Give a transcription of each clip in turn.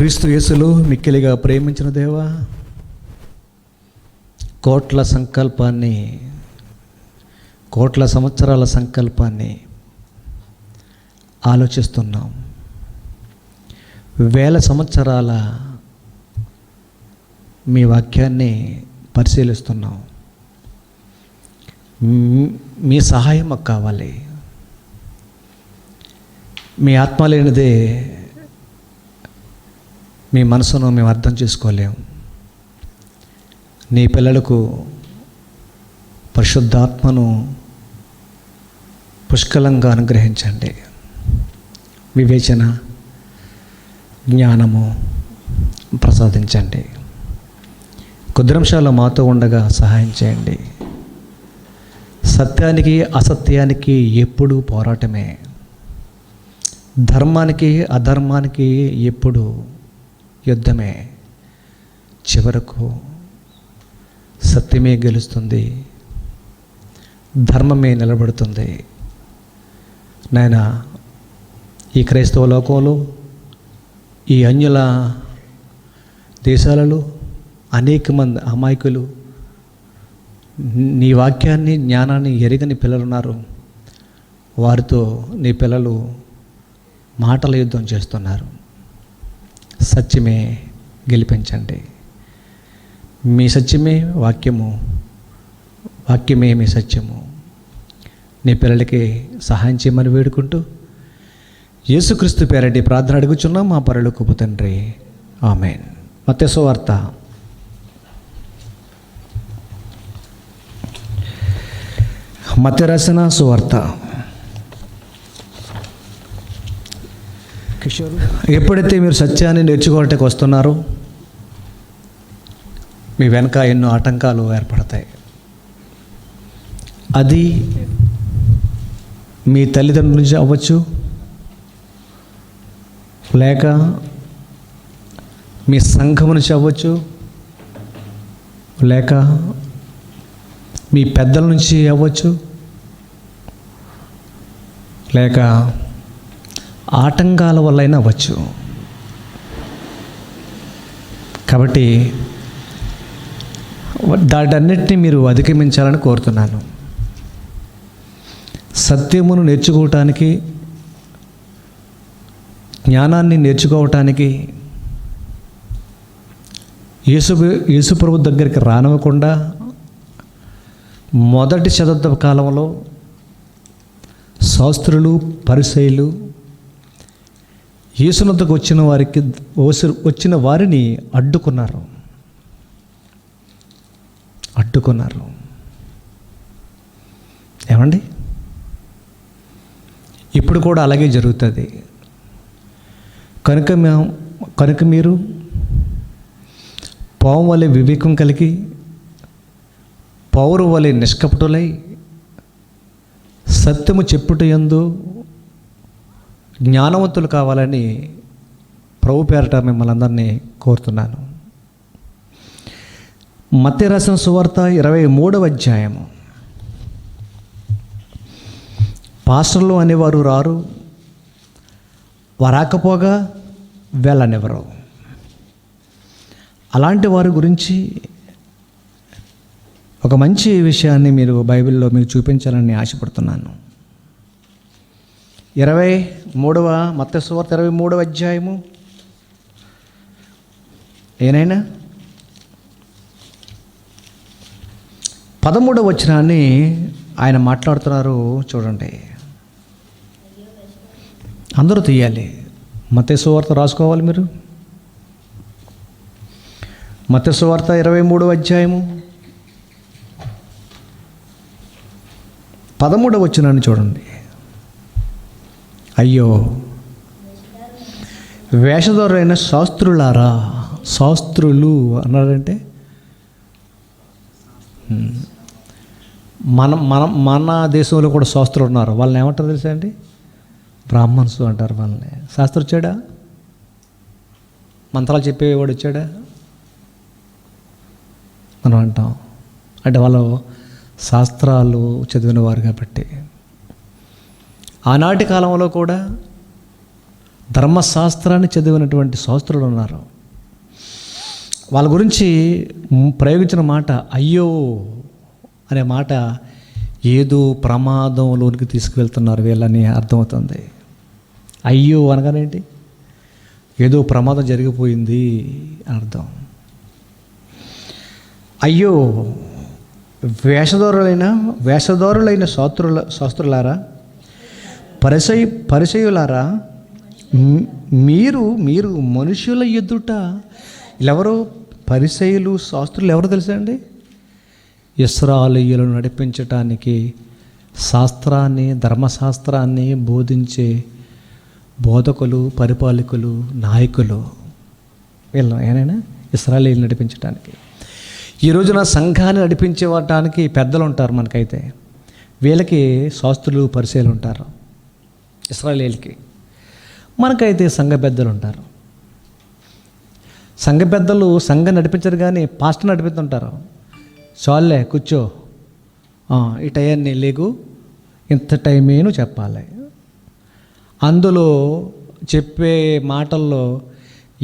క్రీస్తు యేసులో మిక్కిలిగా ప్రేమించిన దేవా, కోట్ల సంవత్సరాల సంకల్పాన్ని ఆలోచిస్తున్నాం. వేల సంవత్సరాల మీ వాక్యాన్ని పరిశీలిస్తున్నాం. మీ సహాయం మాకు కావాలి. మీ ఆత్మ లేనిదే మీ మనసును మేము అర్థం చేసుకోలేము. నీ పిల్లలకు పరిశుద్ధాత్మను పుష్కలంగా అనుగ్రహించండి. వివేచన, జ్ఞానము ప్రసాదించండి. కొద్ది నిమిషాలు మాతో ఉండగా సహాయం చేయండి. సత్యానికి అసత్యానికి ఎప్పుడూ పోరాటమే. ధర్మానికి అధర్మానికి ఎప్పుడు యుద్ధమే. చివరకు సత్యమే గెలుస్తుంది, ధర్మమే నిలబడుతుంది. నాయనా, ఈ క్రైస్తవ లోకంలో, ఈ అన్యుల దేశాలలో అనేక మంది అమాయకులు, నీ వాక్యాన్ని జ్ఞానాన్ని ఎరగని పిల్లలున్నారు. వారితో నీ పిల్లలు మాటల యుద్ధం చేస్తున్నారు. సత్యమే గెలిపించండి. మీ సత్యమే వాక్యము, వాక్యమే మీ సత్యము. నీ పిల్లలకి సహాయం చేయమని వేడుకుంటూ యేసుక్రీస్తు పేరటి ప్రార్థన అడుగుచున్నాం మా పరలోకపు తండ్రి. ఆమేన్. మత్తయి సువార్త 8 ఎప్పుడైతే మీరు సత్యాన్ని నేర్చుకోవటానికి వస్తున్నారో మీ వెనక ఎన్నో ఆటంకాలు ఏర్పడతాయి. అది మీ తల్లిదండ్రుల నుంచి అవ్వచ్చు, లేక మీ సంఘం నుంచి అవ్వచ్చు, లేక మీ పెద్దల నుంచి అవ్వచ్చు, లేక ఆటంకాల వల్లైనా అవ్వచ్చు. కాబట్టి దాటన్నిటిని మీరు అధిగమించాలని కోరుతున్నాను. సత్యమును నేర్చుకోవటానికి, జ్ఞానాన్ని నేర్చుకోవటానికి యేసు ప్రభు దగ్గరికి రానివ్వకుండా మొదటి శతాబ్ద కాలంలో శాస్త్రులు, పరిసయ్యులు యేసునొద్దకు వచ్చిన వారిని అడ్డుకున్నారు. ఏమండి? ఇప్పుడు కూడా అలాగే జరుగుతుంది. కనుక మీరు పాము వలె వివేకం కలిగి, పౌరు వలె నిష్కపటులై, సత్యము చెప్పుట యందు జ్ఞానవంతులు కావాలని ప్రభు పేరట మిమ్మల్ని అందరినీ కోరుతున్నాను. మత్తయి రాసిన సువార్త 23 పాస్టర్లు అనేవారు రారు, వారాకపోగా వెళ్ళనివ్వరు. అలాంటి వారి గురించి ఒక మంచి విషయాన్ని మీరు బైబిల్లో మీకు చూపించాలని ఆశపడుతున్నాను. 23వ మత్తయి సువార్త 23 ఏనైనా 13 ఆయన మాట్లాడుతున్నారు. చూడండి, అందరూ తీయాలి. మత్తయి సువార్త రాసుకోవాలి మీరు. మత్తయి సువార్త 23 13 చూడండి. అయ్యో వేషధారులైన శాస్త్రులారా, శాస్త్రులు అన్నారంటే మన దేశంలో కూడా శాస్త్రులు ఉన్నారు. వాళ్ళని ఏమంటారు తెలుసా అండి? బ్రాహ్మణ్స్ అంటారు వాళ్ళని. శాస్త్రం వచ్చాడా? మంత్రాలు చెప్పేవాడు వచ్చాడా మనం అంటాం. అంటే వాళ్ళు శాస్త్రాలు చదివిన వారు కాబట్టి. ఆనాటి కాలంలో కూడా ధర్మశాస్త్రాన్ని చదివినటువంటి శాస్త్రులు ఉన్నారు. వాళ్ళ గురించి ప్రయోగించిన మాట అయ్యో అనే మాట ఏదో ప్రమాదంలోనికి తీసుకువెళ్తున్నారు వీళ్ళని అర్థమవుతుంది. అయ్యో అనగానేంటి? ఏదో ప్రమాదం జరిగిపోయింది అని అర్థం. అయ్యో వేషధారులైన శాస్త్రులారా, పరిసయ్యులారా, మీరు మనుషుల ఎదుట ఎవరో పరిసయ్యులు శాస్త్రులు ఎవరో తెలుసా అండి? ఇశ్రాయేలీయులను నడిపించటానికి శాస్త్రాన్ని, ధర్మశాస్త్రాన్ని బోధించే బోధకులు, పరిపాలకులు, నాయకులు. వీళ్ళు ఏనైనా ఇశ్రాయేలీయులను నడిపించడానికి. ఈ రోజున సంఘాన్ని నడిపించేవాటానికి పెద్దలు ఉంటారు మనకైతే. వీళ్ళకి శాస్త్రులు, పరిసయ్యులు ఉంటారు ఇశ్రాయేలీయులకి. మనకైతే సంఘ పెద్దలు ఉంటారు. సంఘ పెద్దలు సంఘం నడిపించరు కానీ పాస్టర్ నడిపిస్తుంటారు. చాలే కూర్చో, ఈ టయాన్ని లేగు, ఇంత టైమేను చెప్పాలి. అందులో చెప్పే మాటల్లో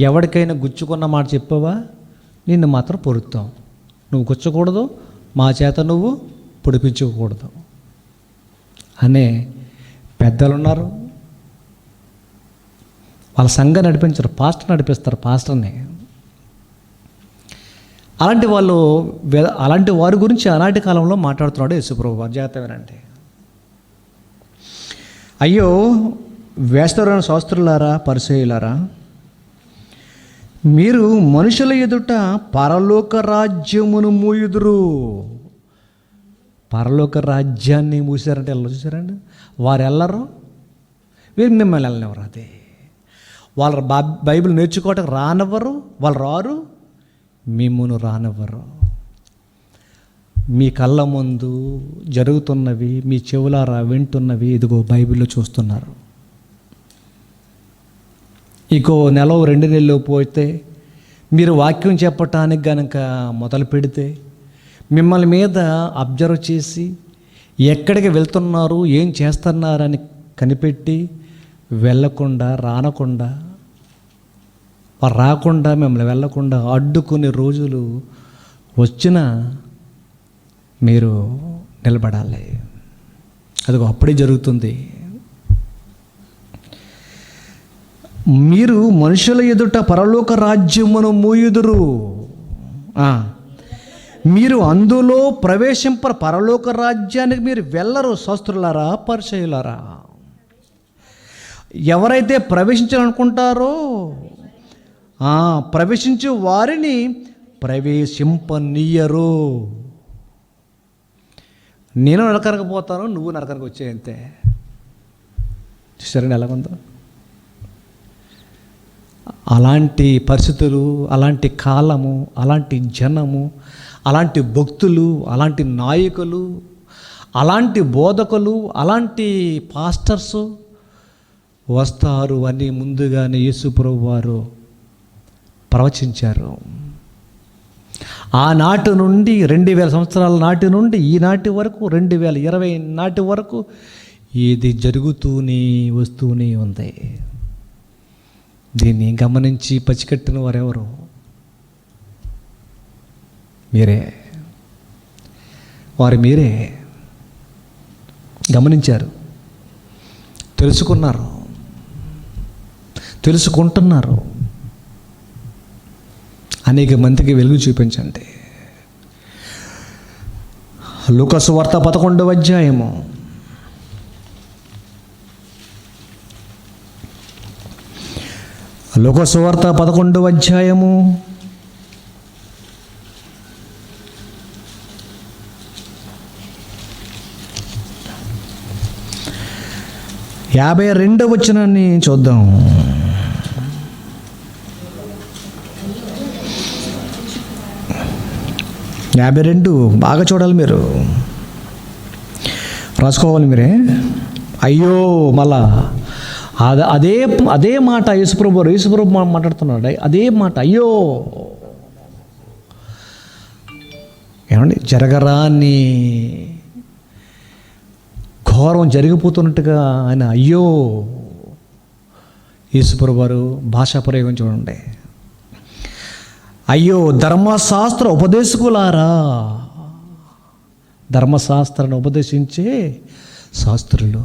ఎవరికైనా గుచ్చుకున్న మాట చెప్పావా నిన్ను మాత్రం పొరుస్తాం. నువ్వు గుచ్చకూడదు, మా చేత నువ్వు పొడిపించకూడదు అనే పెద్దలున్నారు. వాళ్ళ సంఘం నడిపించరు, పాస్టర్ నడిపిస్తారు పాస్టర్ని. అలాంటి వారి గురించి ఆనాటి కాలంలో మాట్లాడుతున్నాడు యేసుప్రభువు. జాగ్రత్తగానండి. అయ్యో వేస్తరులైన శాస్త్రులారా, పరిసయ్యులారా, మీరు మనుషుల ఎదుట పరలోక రాజ్యమును మూయుదురు. పరలోక రాజ్యాన్ని మూసారంటే ఎలా చూసారండి? వారు వెళ్ళరు, వీరు మిమ్మల్ని వెళ్ళనివ్వరు. అదే వాళ్ళ బైబిల్ నేర్చుకోవటానికి రానివ్వరు, వాళ్ళు రారు, మిమ్మును రానివ్వరు. మీ కళ్ళ ముందు జరుగుతున్నవి, మీ చెవులారా వింటున్నవి ఇదిగో బైబిల్లో చూస్తున్నారు. ఇంకో నెల 2 నెలలు పోతే మీరు వాక్యం చెప్పటానికి కనుక మొదలు పెడితే మిమ్మల్ని మీద అబ్జర్వ్ చేసి ఎక్కడికి వెళ్తున్నారు, ఏం చేస్తున్నారని కనిపెట్టి వెళ్ళకుండా, రాకుండా మిమ్మల్ని వెళ్ళకుండా అడ్డుకునే రోజులు వచ్చినా మీరు నిలబడాలి. అదిగో అప్పుడే జరుగుతుంది. మీరు మనుషుల ఎదుట పరలోక రాజ్యమును మూయుదురు. మీరు అందులో పరలోక రాజ్యానికి మీరు వెళ్ళరు. శాస్త్రులారా, పరిసయ్యులారా, ఎవరైతే ప్రవేశించాలనుకుంటారో ప్రవేశించే వారిని ప్రవేశింపనీయరు. నేను నరకానికి పోతాను, నువ్వు నరకానికి వచ్చేయంతే. చూసారండి ఎలాగుందో? అలాంటి పరిస్థితులు, అలాంటి కాలము, అలాంటి జనము, అలాంటి భక్తులు, అలాంటి నాయకులు, అలాంటి బోధకులు, అలాంటి పాస్టర్సు వస్తారు అని ముందుగానే యేసుప్రభువు వారు ప్రవచించారు. ఆనాటి నుండి 2000 సంవత్సరాల నాటి నుండి ఈనాటి వరకు 2020 నాటి వరకు ఇది జరుగుతూనే వస్తూనే ఉంది. దీన్ని గమనించి పచ్చికట్టిన వారెవరు? మీరే గమనించారు, తెలుసుకుంటున్నారు. అనేక మందికి వెలుగు చూపించండి. లూకా సువార్త 11వ అధ్యాయము. లూకా సువార్త 11వ అధ్యాయము 52వ వచనాన్ని చూద్దాం. యాభై 52 బాగా చూడాలి, మీరు రాసుకోవాలి మీరే. అయ్యో మళ్ళా అదే మాట యేసుప్రభు మాట్లాడుతున్నాడు. అదే మాట అయ్యో. ఏమండి, జరగరాని ఘోరం జరిగిపోతున్నట్టుగా ఆయన అయ్యో యేసుప్రభువు వారు భాషా ప్రయోగం చూడండి. అయ్యో ధర్మశాస్త్ర ఉపదేశకులారా, ధర్మశాస్త్రాన్ని ఉపదేశించే శాస్త్రులు,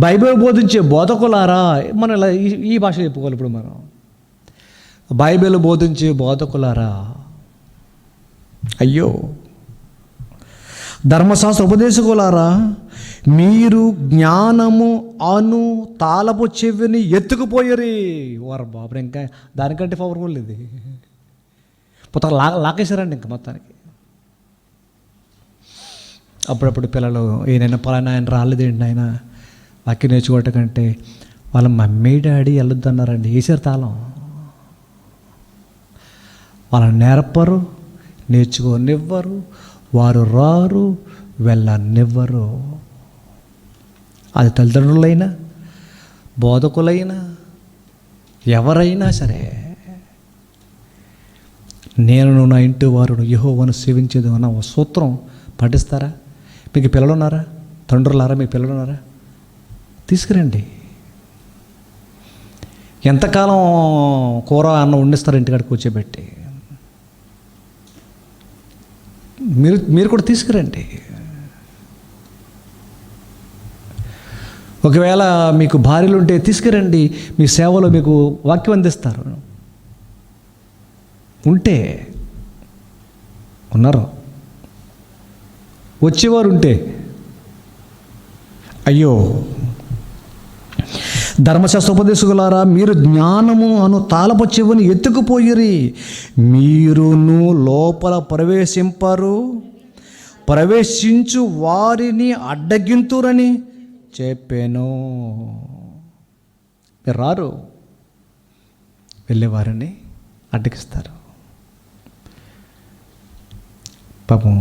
బైబిల్ బోధించే బోధకులారా. మనం ఇలా ఈ భాష చెప్పుకోవాలి. ఇప్పుడు మనం బైబిల్ బోధించే బోధకులారా, అయ్యో ధర్మశాస్త్ర ఉపదేశకులారా, మీరు జ్ఞానము అను తాళపు చెవిని ఎత్తుకుపోయరి. వారు బాబు, ఇంకా దానికంటే పవర్ఫుల్ ఇది. మొత్తం లాకేశారండి ఇంకా మొత్తానికి. అప్పుడప్పుడు పిల్లలు ఈయన పలానా ఆయన రాలేదేంటి ఆయన వాక్యం నేర్చుకోవటం కంటే వాళ్ళ మమ్మీ డాడీ వెళ్ళొద్దు అన్నారండి, వేసారు తాళం. వాళ్ళని నేర్పరు, నేర్చుకోనివ్వరు, వారు రారు, వెళ్ళనివ్వరు. అది తల్లిదండ్రులైనా బోధకులైనా ఎవరైనా సరే. నేను నా ఇంటి వారు యెహోవాను సేవించేది అన్న ఒక సూత్రం పాటిస్తారా? మీకు పిల్లలు ఉన్నారా? తండ్రులారా, మీ పిల్లలు ఉన్నారా? తీసుకురండి. ఎంతకాలం కూర అన్నం వండిస్తారు ఇంటికాడ కూర్చోబెట్టి? మీరు కూడా తీసుకురండి. ఒకవేళ మీకు భార్యలు ఉంటే తీసుకురండి, మీ సేవలో మీకు వాక్యం అందిస్తారు. ఉంటే ఉన్నారు, వచ్చేవారు ఉంటే. అయ్యో ధర్మశాస్త్ర ఉపదేశకులారా, మీరు జ్ఞానము అను తాళపు చెవిని ఎత్తుకుపోయిరి, మీరును లోపల ప్రవేశింపరు, ప్రవేశించు వారిని అడ్డగింతురని చెప్పాను. మీరు రారు, వెళ్ళేవారిని అడ్డగిస్తారు. పాపం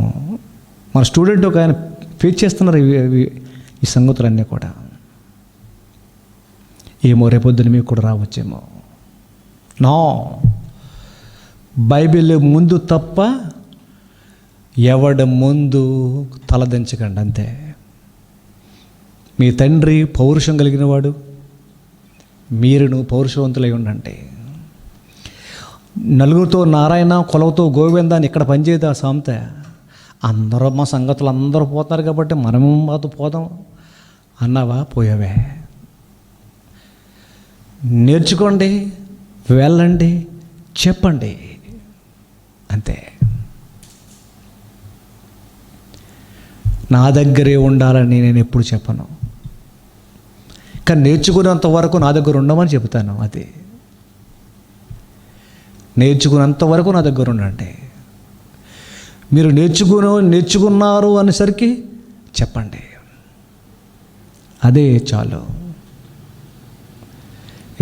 మన స్టూడెంట్ ఒక ఆయన ఫేస్ చేస్తున్నారు ఈ సంగతులన్నీ కూడా. ఏమో రేపొద్దున మీకు కూడా రావచ్చేమో. నో, బైబిల్ ముందు తప్ప ఎవడ ముందు తలదించకండి, అంతే. మీ తండ్రి పౌరుషం కలిగిన వాడు, మీరును పౌరుషవంతులై ఉండండి. నలుగురితో నారాయణ, కులవుతో గోవింద అని ఇక్కడ పనిచేయదు ఆ సామెత. అందరూ మా సంగతులు అందరూ పోతున్నారు కాబట్టి మనము మాతో పోదాం అన్నావా? పోయావే. నేర్చుకోండి, వెళ్ళండి, చెప్పండి, అంతే. నా దగ్గరే ఉండాలని నేను ఎప్పుడు చెప్పను, కానీ నేర్చుకునేంత వరకు నా దగ్గర ఉండమని చెబుతాను. అది నేర్చుకున్నంత వరకు నా దగ్గర ఉండండి. మీరు నేర్చుకున్నారు అనేసరికి చెప్పండి, అదే చాలు.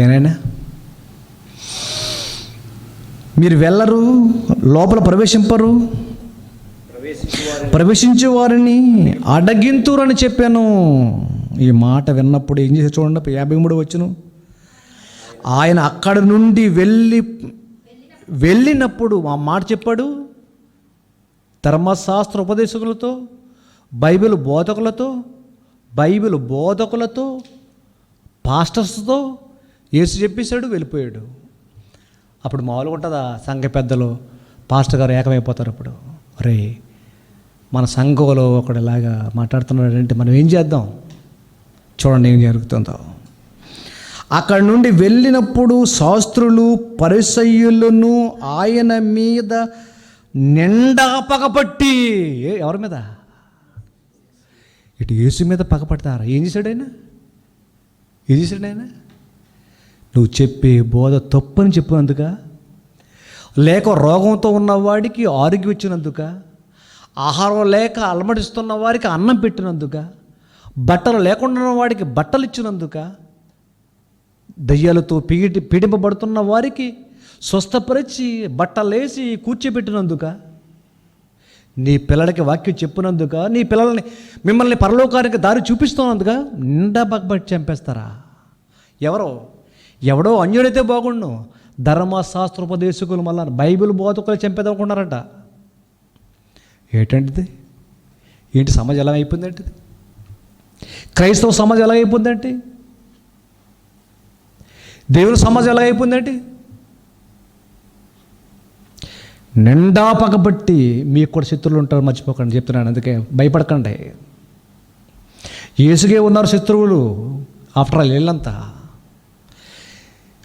ఏనైనా మీరు వెళ్ళరు, లోపల ప్రవేశింపరు, ప్రవేశించే వారిని అడగింతురని చెప్పాను. ఈ మాట విన్నప్పుడు ఏం చేసి చూడండి, 53 వచ్చును. ఆయన అక్కడ నుండి వెళ్ళినప్పుడు ఆ మాట చెప్పాడు. ధర్మశాస్త్ర ఉపదేశకులతో, బైబిల్ బోధకులతో, పాస్టర్స్తో యేసు చెప్పేశాడు, వెళ్ళిపోయాడు. అప్పుడు మామూలుగా ఉంటుందా? సంఘ పెద్దలు పాస్టర్ గారు ఏకమైపోతారు. అప్పుడు రే, మన సంఘంలో ఒకటిలాగా మాట్లాడుతున్నాడంటే మనం ఏం చేద్దాం? చూడండి ఏం జరుగుతుందో. అక్కడి నుండి వెళ్ళినప్పుడు శాస్త్రులు పరిసయ్యులను ఆయన మీద నిండా పగపట్టి. ఎవరి మీద? ఇటు యేసు మీద పగపడతారా? ఏం చేశాడు ఆయన? నువ్వు చెప్పే బోధ తప్పని చెప్పినందుక, లేక రోగంతో ఉన్నవాడికి ఆరోగ్యం ఇచ్చినందుక, ఆహారం లేక అలమటిస్తున్న వారికి అన్నం పెట్టినందుక, బట్టలు లేకుండా ఉన్న వాడికి బట్టలు ఇచ్చినందుక, దయ్యాలతో పీడింపబడుతున్న వారికి స్వస్థపరిచి బట్టలేసి కూర్చోబెట్టినందుక, నీ పిల్లలకి వాక్యం చెప్పినందుక, నీ మిమ్మల్ని పరలోకానికి దారి చూపిస్తున్నందుక నిండా పగబట్టి చంపేస్తారా? ఎవడో అన్యుడైతే బాగుండు, ధర్మశాస్త్రోపదేశకులు మళ్ళా బైబిల్ బోధకులు చంపేదనుకున్నారట. ఏంటి సమాజం ఎలా అయిపోయిందంటే? క్రైస్తవ సమాజం ఎలా అయిపోయిందంటే? దేవుని సమాజం ఎలా అయిపోయిందండి? నిండా పగబట్టి మీకు కూడా శత్రువులు ఉంటారు, మర్చిపోకండి, చెప్తున్నాను. అందుకే భయపడకండి. యేసుకే ఉన్నారు శత్రువులు. ఆఫ్టర్ ఆల్ వీళ్ళంతా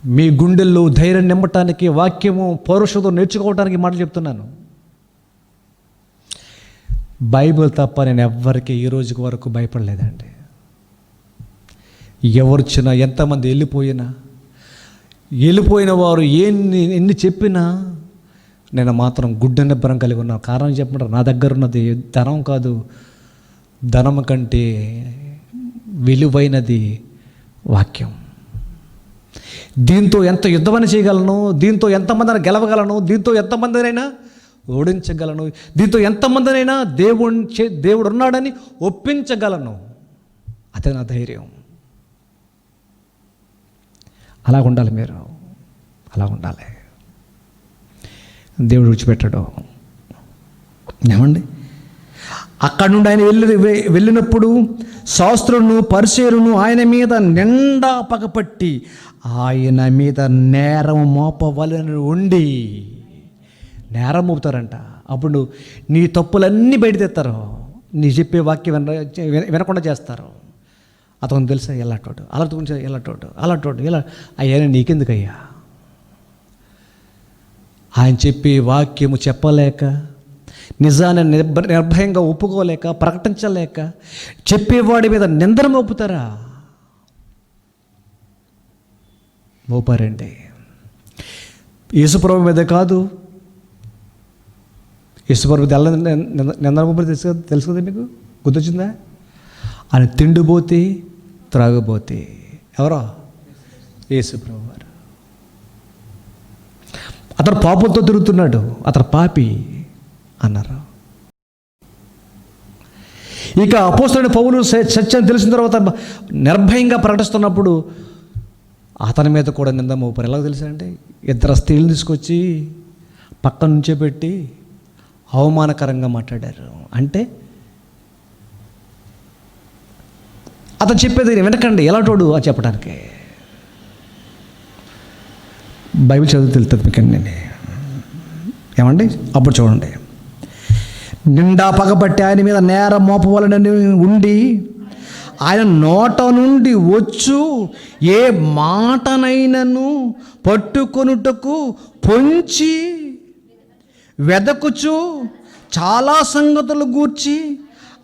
మీ గుండెల్లో ధైర్యం నింపటానికి, వాక్యము పౌరుషతో నేర్చుకోవడానికి మాటలు చెప్తున్నాను. బైబిల్ తప్ప నేను ఎవ్వరికి ఈ రోజు వరకు భయపడలేదండి. ఎవరొచ్చినా, ఎంతమంది వెళ్ళిపోయిన వారు ఎన్ని చెప్పినా నేను మాత్రం గుడ్డ నిబ్బరం కలిగి ఉన్నాను. కారణం చెప్పమంటారు, నా దగ్గర ఉన్నది ధనం కాదు, ధనం కంటే విలువైనది వాక్యం. దీంతో ఎంత యుద్ధమని చేయగలను, దీంతో ఎంతమందిని గెలవగలను, దీంతో ఎంతమందినైనా ఓడించగలను, దీంతో ఎంతమందినైనా దేవుడు ఉన్నాడని ఒప్పించగలను. అదే నా ధైర్యం. అలా ఉండాలి మీరు, అలా ఉండాలి. దేవుడు విడిచిపెట్టాడు. ఏమండి, అక్కడి నుండి ఆయన వెళ్ళినప్పుడు శాస్త్రులను పరిసయ్యులను ఆయన మీద నిండా పగపట్టి ఆయన మీద నేరం మోపవలని ఉండి, నేరం మోపుతారంట. అప్పుడు నీ తప్పులన్నీ బయట తెస్తారు, నీ చెప్పే వాక్యం వినకుండా చేస్తారు. అతను తెలుసా ఎలాంటోడు, అలాంటోడు ఇలా అయ్యా నీకెందుకయ్యా? ఆయన చెప్పే వాక్యము చెప్పలేక, నిజాన్ని నిర్భయంగా ఒప్పుకోలేక, ప్రకటించలేక చెప్పేవాడి మీద నిందన మోపుతారా? మోపారండి. యేసుప్రభు మీద కాదు, యేసుప్రభు మీద నిందన మోపారు. తెలుసు కదా మీకు, గుర్తొచ్చిందా? ఆయన తిండిపోతే త్రాగబోతే ఎవరో యేసుప్రభు వారు. అతను పాపంతో తిరుగుతున్నాడు, అతను పాపి అన్నారు. ఇక అపోస్తలుడైన పౌలు సత్యం తెలిసిన తర్వాత నిర్భయంగా ప్రకటిస్తున్నప్పుడు అతని మీద కూడా నింద మోపారు. ఎలా తెలుసంటే, 2 స్త్రీలను తీసుకొచ్చి పక్కన నుంచే పెట్టి అవమానకరంగా మాట్లాడారు. అంటే అతను చెప్పేది వినకండి, ఎలాంటోడు అని చెప్పడానికి. బైబిల్ చదువు తెలుస్తుంది మీకండి. ఏమండి, అప్పుడు చూడండి, నిండా పగబట్టి ఆయన మీద నేరం మోపవలనని ఉండి ఆయన నోట నుండి వచ్చు ఏ మాటనైనను పట్టుకొనుటకు పొంచి వెదకుచు చాలా సంగతులు గూర్చి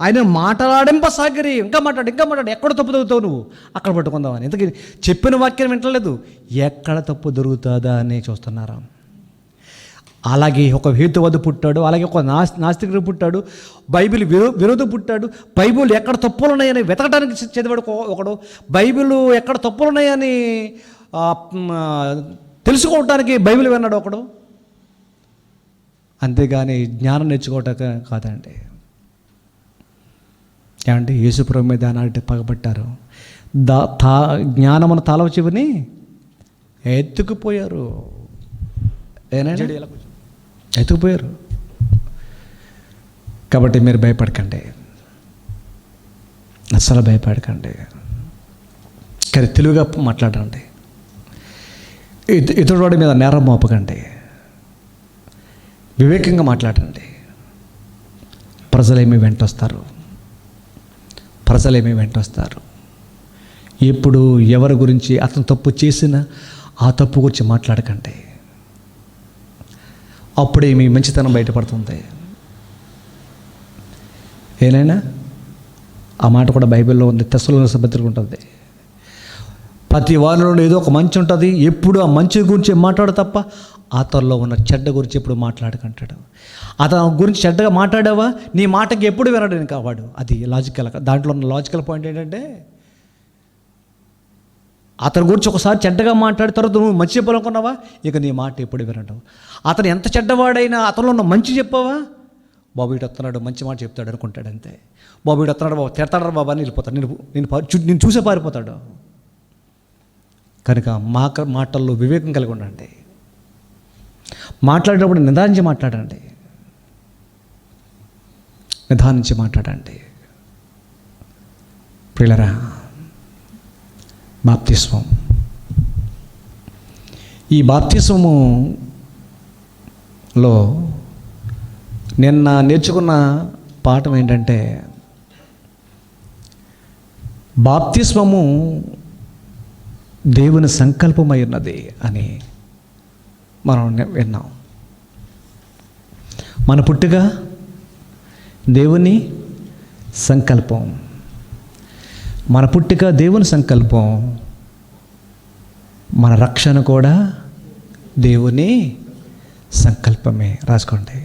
ఆయన మాట్లాడింపసాగిరి. ఇంకా మాట్లాడు, ఎక్కడ తప్పు దొరుకుతావు నువ్వు, అక్కడ పట్టుకుందామని. ఇంతకీ చెప్పిన వాక్యం వింటలేదు, ఎక్కడ తప్పు దొరుకుతుందా అని చూస్తున్నారా? అలాగే ఒక హేతువాది పుట్టాడు, అలాగే ఒక నాస్తికుడు పుట్టాడు, బైబిల్ విరోధి పుట్టాడు. బైబిల్ ఎక్కడ తప్పులు ఉన్నాయని వెతకడానికి చదివాడు ఒకడు, బైబిల్ ఎక్కడ తప్పులు ఉన్నాయని తెలుసుకోవటానికి బైబిల్ విన్నాడు ఒకడు. అంతేగాని జ్ఞానం నేర్చుకోవటానికి కాదండి. ఏమంటే యేసుప్రభు మీద ఆనాటి పగబట్టారు, జ్ఞానమున తాళవ చెవిని ఎత్తుకుపోయారు. ఎత్తుకుపోయారు. కాబట్టి మీరు భయపడకండి, అస్సలు భయపడకండి. కానీ తెలుగుగా మాట్లాడండి, ఇతరుడి మీద నేరం మోపకండి, వివేకంగా మాట్లాడండి. ప్రజలేమి వెంటొస్తారు. ఎప్పుడు ఎవరి గురించి అతను తప్పు చేసినా ఆ తప్పు గురించి మాట్లాడకండి. అప్పుడే మీ మంచితనం బయటపడుతుంది. ఏనైనా ఆ మాట కూడా బైబిల్లో ఉంది, తెస్సలోనికీయుల పత్రిక ఉంటుంది. ప్రతి వారిలో ఏదో ఒక మంచి ఉంటుంది, ఎప్పుడు ఆ మంచి గురించి మాట్లాడు తప్ప అతనిలో ఉన్న చెడ్డ గురించి ఎప్పుడు మాట్లాడకంటాడు. అతని గురించి చెడ్డగా మాట్లాడావా, నీ మాటకి ఎప్పుడు వినడానికి కావాడు. అది లాజికల్. దాంట్లో ఉన్న లాజికల్ పాయింట్ ఏంటంటే, అతని గురించి ఒకసారి చెడ్డగా మాట్లాడిన తర్వాత నువ్వు మంచి చెప్పాలనుకున్నావా, ఇక నీ మాట ఎప్పుడు వినడం. అతను ఎంత చెడ్డవాడైనా అతనిలో ఉన్న మంచి చెప్పావా, బాబు ఇటు వస్తున్నాడు మంచి మాట చెప్తాడు అనుకుంటాడు అంతే. బాబు ఇటు వస్తున్నాడు, బాబు తిడతాడు బాబా అని వెళ్ళిపోతాడు, నేను చూసే పారిపోతాడు. కనుక మాటల్లో వివేకం కలిగి ఉండండి. మాట్లాడేటప్పుడు నిదానించి మాట్లాడండి. ప్రియులరా, బాప్తిస్మం ఈ బాప్తిస్మములో నిన్న నేర్చుకున్న పాఠం ఏంటంటే, బాప్తిస్మము దేవుని సంకల్పమై ఉన్నది అని మనం విన్నాం. మన పుట్టుక దేవుని సంకల్పం, మన పుట్టుక దేవుని సంకల్పం, మన రక్షణ కూడా దేవుని సంకల్పమే. రాసుకోండి.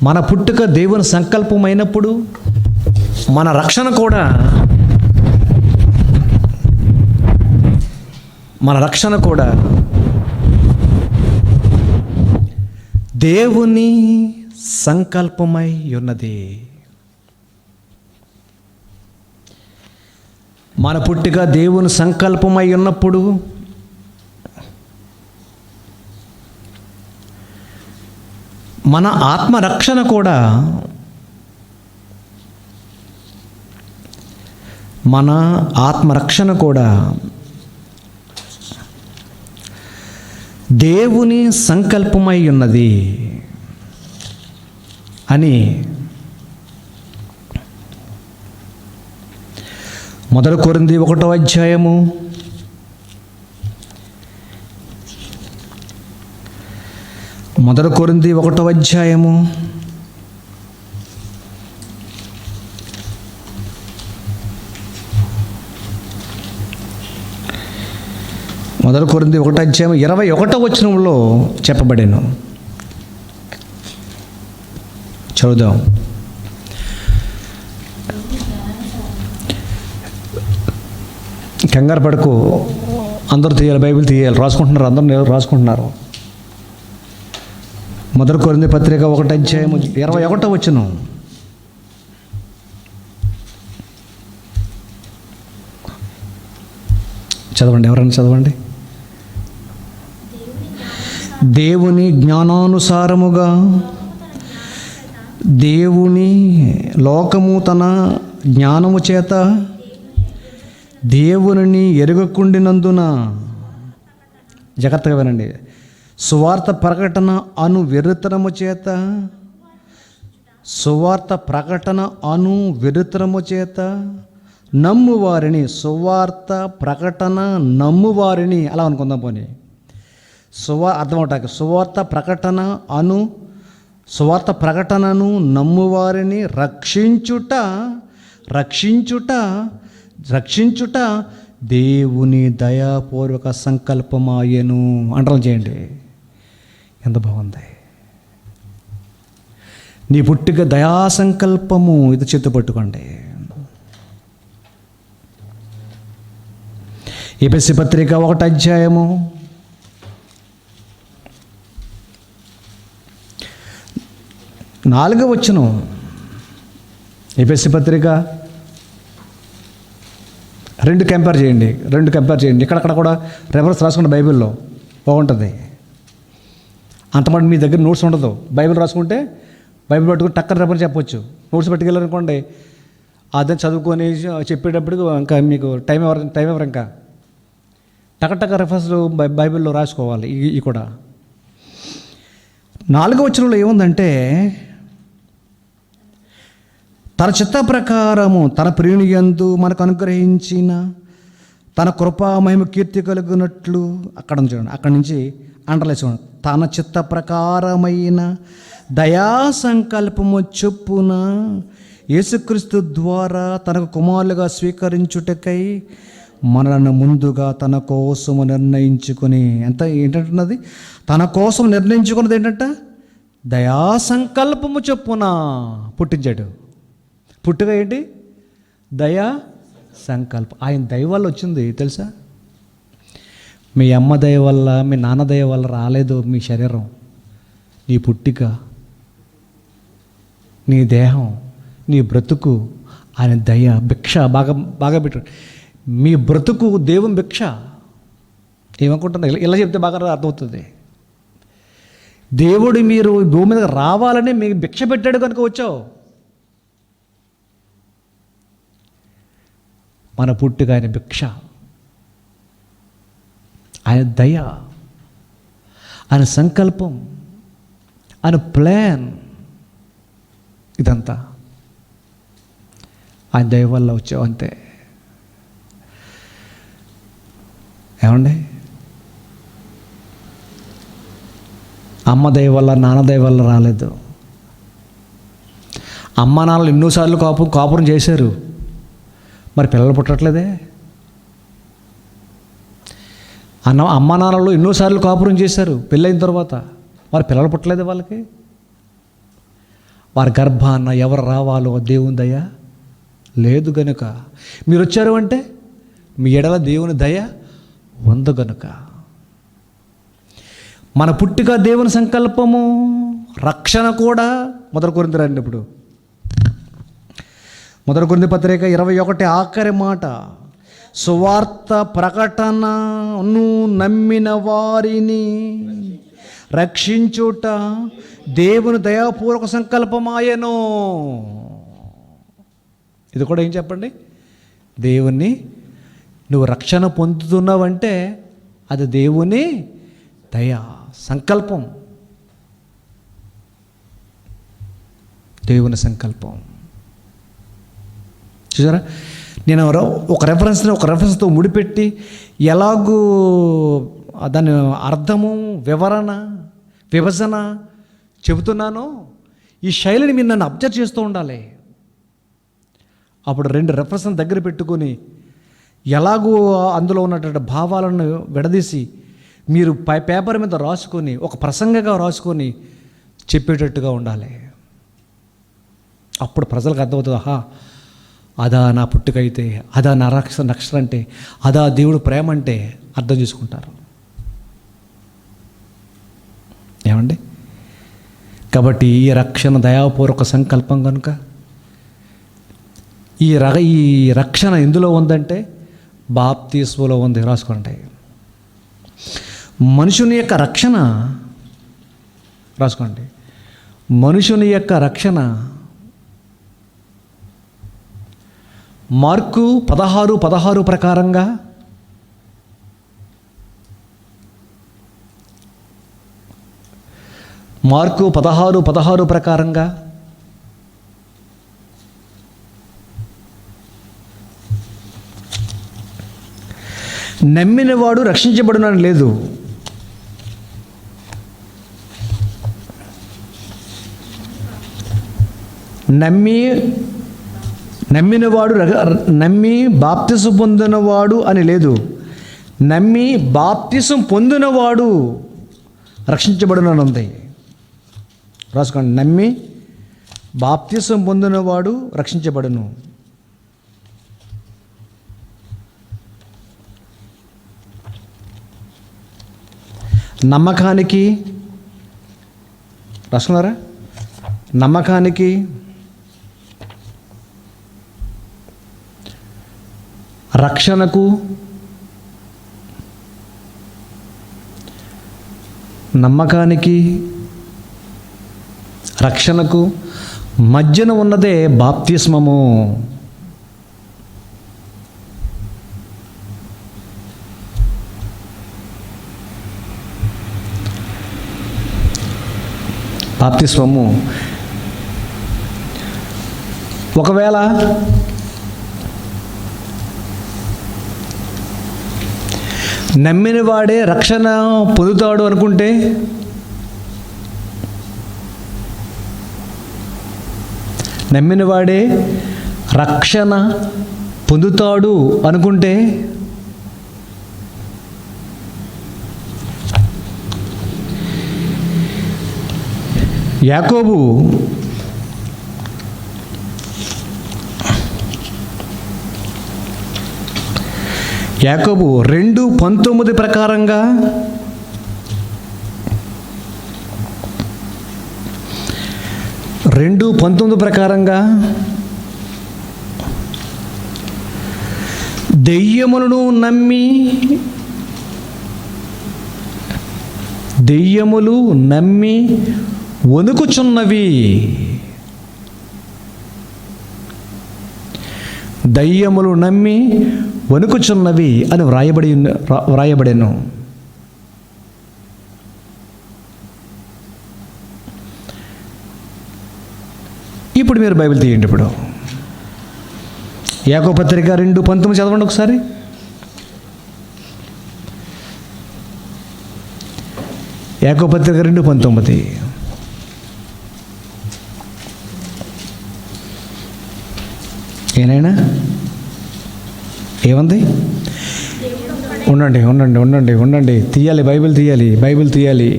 మన పుట్టుక దేవుని సంకల్పమైనప్పుడు మన రక్షణ కూడా దేవుని సంకల్పమై ఉన్నది. మన పుట్టుక దేవుని సంకల్పమై ఉన్నప్పుడు మన ఆత్మరక్షణ కూడా దేవుని సంకల్పమై ఉన్నది అని 1 కొరింథీ 1వ అధ్యాయము 1 కొరింథీ 1వ అధ్యాయము 1 కొరింథీ 1వ అధ్యాయం 21వ వచనంలో చెప్పబడెను. చదువుదాం. కంగారు పడకు, అందరూ తీయాలి, బైబిల్ తీయాలి. రాసుకుంటున్నారు, అందరూ రాసుకుంటున్నారు. 1 కొరింథీ పత్రిక 1వ అధ్యాయం 21వ వచనం. చదవండి, ఎవరైనా చదవండి. దేవుని జ్ఞానానుసారముగా దేవుని లోకము తన జ్ఞానము చేత దేవునిని ఎరుగకుండినందున, జాగ్రత్తగా వినండి, సువార్త ప్రకటన అను వెర్రితనము చేత నమ్మువారిని, సువార్త ప్రకటన నమ్మువారిని, అలా అనుకుందాం. పోనీ అర్థమవుతాక సువార్త ప్రకటనను నమ్మువారిని రక్షించుట దేవుని దయాపూర్వక సంకల్పమాయెను. అండర్లైన్ చేయండి. ఎంత బాగుంది. నీ పుట్టుక దయా సంకల్పము. ఇది చేతు పట్టుకోండి. ఎఫెసీ పత్రిక 1వ అధ్యాయము 4వ వచనం. ఎఫెసీ పత్రిక 2 కంపేర్ చేయండి. ఇక్కడక్కడ కూడా రెఫరెన్స్ రాసుకుంటే బైబిల్లో బాగుంటుంది. అంతమంది మీ దగ్గర నోట్స్ ఉండదు. బైబిల్ రాసుకుంటే బైబిల్ పట్టుకుని టక్కన రెఫరెన్స్ చెప్పొచ్చు. నోట్స్ పట్టుకెళ్ళారనుకోండి, అదే చదువుకొని చెప్పేటప్పుడు ఇంకా మీకు టైం ఎవరు ఇంకా టక్క రెఫరెన్స్ బైబిల్లో రాసుకోవాలి. ఇవి కూడా 4వ వచనంలో ఏముందంటే, తన చిత్త ప్రకారము తన ప్రియుని యందు మనకు అనుగ్రహించిన తన కృపా మహిమ కీర్తి కలుగునట్లు, అక్కడ చూడండి, అక్కడి నుంచి అండర్లైన్, తన చిత్త ప్రకారమైన దయా సంకల్పము చొప్పున యేసుక్రీస్తు ద్వారా తనకు కుమారులుగా స్వీకరించుటకై మనలను ముందుగా తన కోసము నిర్ణయించుకుని, ఏంటంటున్నది? తన కోసం నిర్ణయించుకున్నది ఏంటంట? దయా సంకల్పము చొప్పున పుట్టించాడు. పుట్టుక ఏంటి? దయా సంకల్పం. ఆయన దయ వల్ల వచ్చింది తెలుసా? మీ అమ్మ దయ వల్ల, మీ నాన్న దయ వల్ల రాలేదు మీ శరీరం. నీ పుట్టిక, నీ దేహం, నీ బ్రతుకు ఆయన దయ, భిక్ష. బాగా పెట్టు. మీ బ్రతుకు దేవుని భిక్ష. ఏమనుకుంటున్నా? ఇలా చెప్తే బాగా అర్థమవుతుంది. దేవుడు మీరు భూమి మీద రావాలని మీకు భిక్ష పెట్టాడు కనుక వచ్చావు. మన పుట్టుక ఆయన భిక్ష. ఆయన దయ, ఆయన సంకల్పం, ఆయన ప్లాన్, ఇదంతా ఆయన దయ వల్ల వచ్చావు అంతే. ఏమండి, అమ్మ దయ వల్ల, నాన్న దయ వల్ల రాలేదు. అమ్మ నాన్నలు ఎన్నోసార్లు కాపురం చేశారు, మరి పిల్లలు పుట్టట్లేదే. అమ్మ నాన్నలు ఎన్నోసార్లు కాపురం చేశారు పెళ్ళైన తర్వాత, మరి పిల్లలు పుట్టలేదే వాళ్ళకి. వారి గర్భాన ఎవరు రావాలో దేవుని దయ లేదు గనుక మీరు వచ్చారు అంటే మీ ఎడల దేవుని దయ ఉంది గనుక. మన పుట్టుక దేవుని సంకల్పము, రక్షణ కూడా. మొదటి కొరింథీ రండి ఇప్పుడు, మొదటి కొరింథీ పత్రిక 21 ఆఖరి మాట, సువార్త ప్రకటనను నమ్మిన వారిని రక్షించుట దేవుని దయాపూర్వక సంకల్పమాయెను. ఇది కూడా ఏం చెప్పండి, దేవుని నువ్వు రక్షణ పొందుతున్నావంటే అది దేవుని దయా సంకల్పం, దేవుని సంకల్పం. చూసారా, నేను ఒక రెఫరెన్స్తో ముడిపెట్టి ఎలాగూ దాని అర్థము, విభజన చెబుతున్నానో ఈ శైలిని మీరు నన్ను అబ్జర్వ్ చేస్తూ ఉండాలి. అప్పుడు 2 రెఫరెన్స్ దగ్గర పెట్టుకొని ఎలాగూ అందులో ఉన్నటువంటి భావాలను విడదీసి మీరు పేపర్ మీద రాసుకొని ఒక ప్రసంగంగా రాసుకొని చెప్పేటట్టుగా ఉండాలి. అప్పుడు ప్రజలకు అర్థమవుతుంది, ఆహా అదా నా పుట్టుకైతే, అదా నా రక్షణ అంటే, అదా దేవుడు ప్రేమ అంటే అర్థం చేసుకుంటారు. ఏమండి, కాబట్టి ఈ రక్షణ దయాపూర్వక సంకల్పం కనుక ఈ రక్షణ ఎందులో ఉందంటే బాప్తిస్మలో ఉంది. రాసుకోండి, మనుషుని యొక్క రక్షణ రాసుకోండి. మనుషుని యొక్క రక్షణ మార్కు 16:16 ప్రకారంగా మార్కు 16:16 ప్రకారంగా నమ్మినవాడు రక్షించబడునని లేదు, నమ్మి బాప్తిసం పొందినవాడు అని లేదు, నమ్మి బాప్తిసం పొందినవాడు రక్షించబడునని ఉంది. రాసుకోండి, నమ్మి బాప్తిసం పొందినవాడు రక్షించబడును. నమ్మకానికి రాసుకున్నారా, నమ్మకానికి రక్షణకు మధ్యన ఉన్నదే బాప్తిస్మము. బాప్తిస్మము ఒకవేళ నమ్మిన వాడే రక్షణ పొందుతాడు అనుకుంటే, నమ్మినవాడే రక్షణ పొందుతాడు అనుకుంటే యాకోబు యాకోబు 2:19 ప్రకారంగా దెయ్యములను నమ్మి వణుకుచున్నవి, దయ్యములు నమ్మి వణుకుచున్నవి అని వ్రాయబడెను. ఇప్పుడు మీరు బైబిల్ తీయండి. ఇప్పుడు యాకోబు పత్రిక 2:19 చదవండి ఒకసారి. యాకోబు పత్రిక 2:19. ఏనైనా ఏముంది? ఉండండి. తీయాలి, బైబిల్ తీయాలి.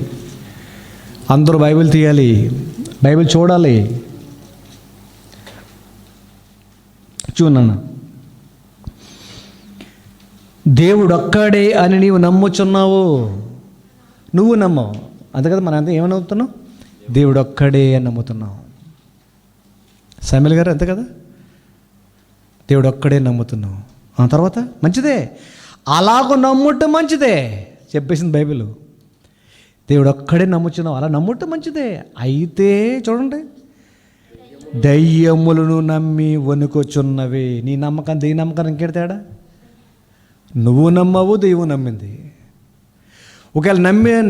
అందరూ బైబిల్ తీయాలి, బైబిల్ చూడాలి. చూడన్నా, దేవుడు ఒక్కడే అని నీవు నమ్ముచున్నావు. నువ్వు నమ్మవు, అంతే కదా. మనం అంతా ఏమని నమ్ముతున్నావు? దేవుడు ఒక్కడే అని నమ్ముతున్నావు. సమీల్ గారు అంతే కదా, దేవుడు ఒక్కడే నమ్ముతున్నావు. ఆ తర్వాత మంచిదే, అలాగ నమ్ముట మంచిదే చెప్పేసింది బైబిల్. దేవుడు ఒక్కడే నమ్ముచున్నావు, అలా నమ్ముట మంచిదే. అయితే చూడండి, దయ్యములను నమ్మి వణుకొచున్నవి. నీ నమ్మకం దెయ్య నమ్మకం ఇంకేంటి తేడా? నువ్వు నమ్మవు, దెయ్యం నమ్మింది. ఒకవేళ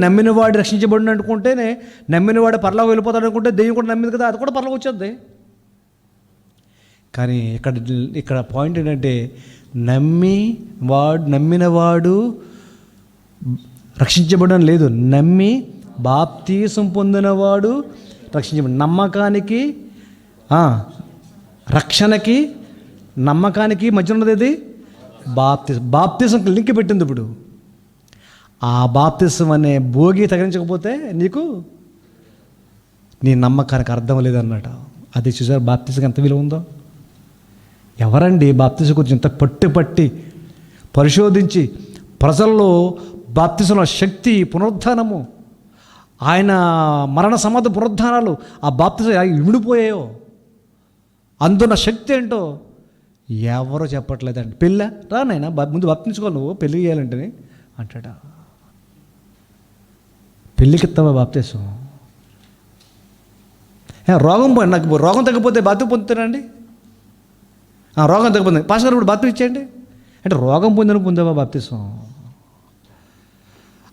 నమ్మిన వాడు రక్షించబడిన అనుకుంటేనే, నమ్మిన వాడు పరలోకి వెళ్ళిపోతాడు అనుకుంటే దెయ్యం కూడా నమ్మింది కదా, అది కూడా పరలోకి వచ్చేద్ది. కానీ ఇక్కడ పాయింట్ ఏంటంటే, నమ్మినవాడు రక్షించబడడం లేదు, నమ్మి బాప్తీసం పొందినవాడు రక్షించబడి. నమ్మకానికి రక్షణకి నమ్మకానికి మధ్య ఉన్నది ఏది? బాప్తీసం లింక్ పెట్టింది. ఇప్పుడు ఆ బాప్తీసం అనే భోగి తగిలించకపోతే నీకు నీ నమ్మకానికి అర్థం లేదన్నట. అది చూసారు బాప్తీసం ఎంత విలువ ఉందో. ఎవరండి బాప్తీసం గురించి ఇంత పట్టి పరిశోధించి ప్రజల్లో బాప్తీసంలో శక్తి, పునరుద్ధానము, ఆయన మరణ సమాధి పునరుద్ధానాలు, ఆ బాప్తీసం ఇమిడిపోయాయో, అందున్న శక్తి ఏంటో ఎవరో చెప్పట్లేదండి. పెళ్ళ రానైనా ముందు బాప్తించుకోవాలి, నువ్వు పెళ్ళి చేయాలంటే అంటాడా? పెళ్ళికి ఇస్తావా బాప్తీసం? నాకు రోగం తగ్గిపోతే బాప్తి పొందుతానండి. రోగం తగ్గిపోతుంది, పాస్టర్ ఇప్పుడు బాప్తి ఇచ్చేయండి అంటే రోగం పొందావా బాప్తీసం?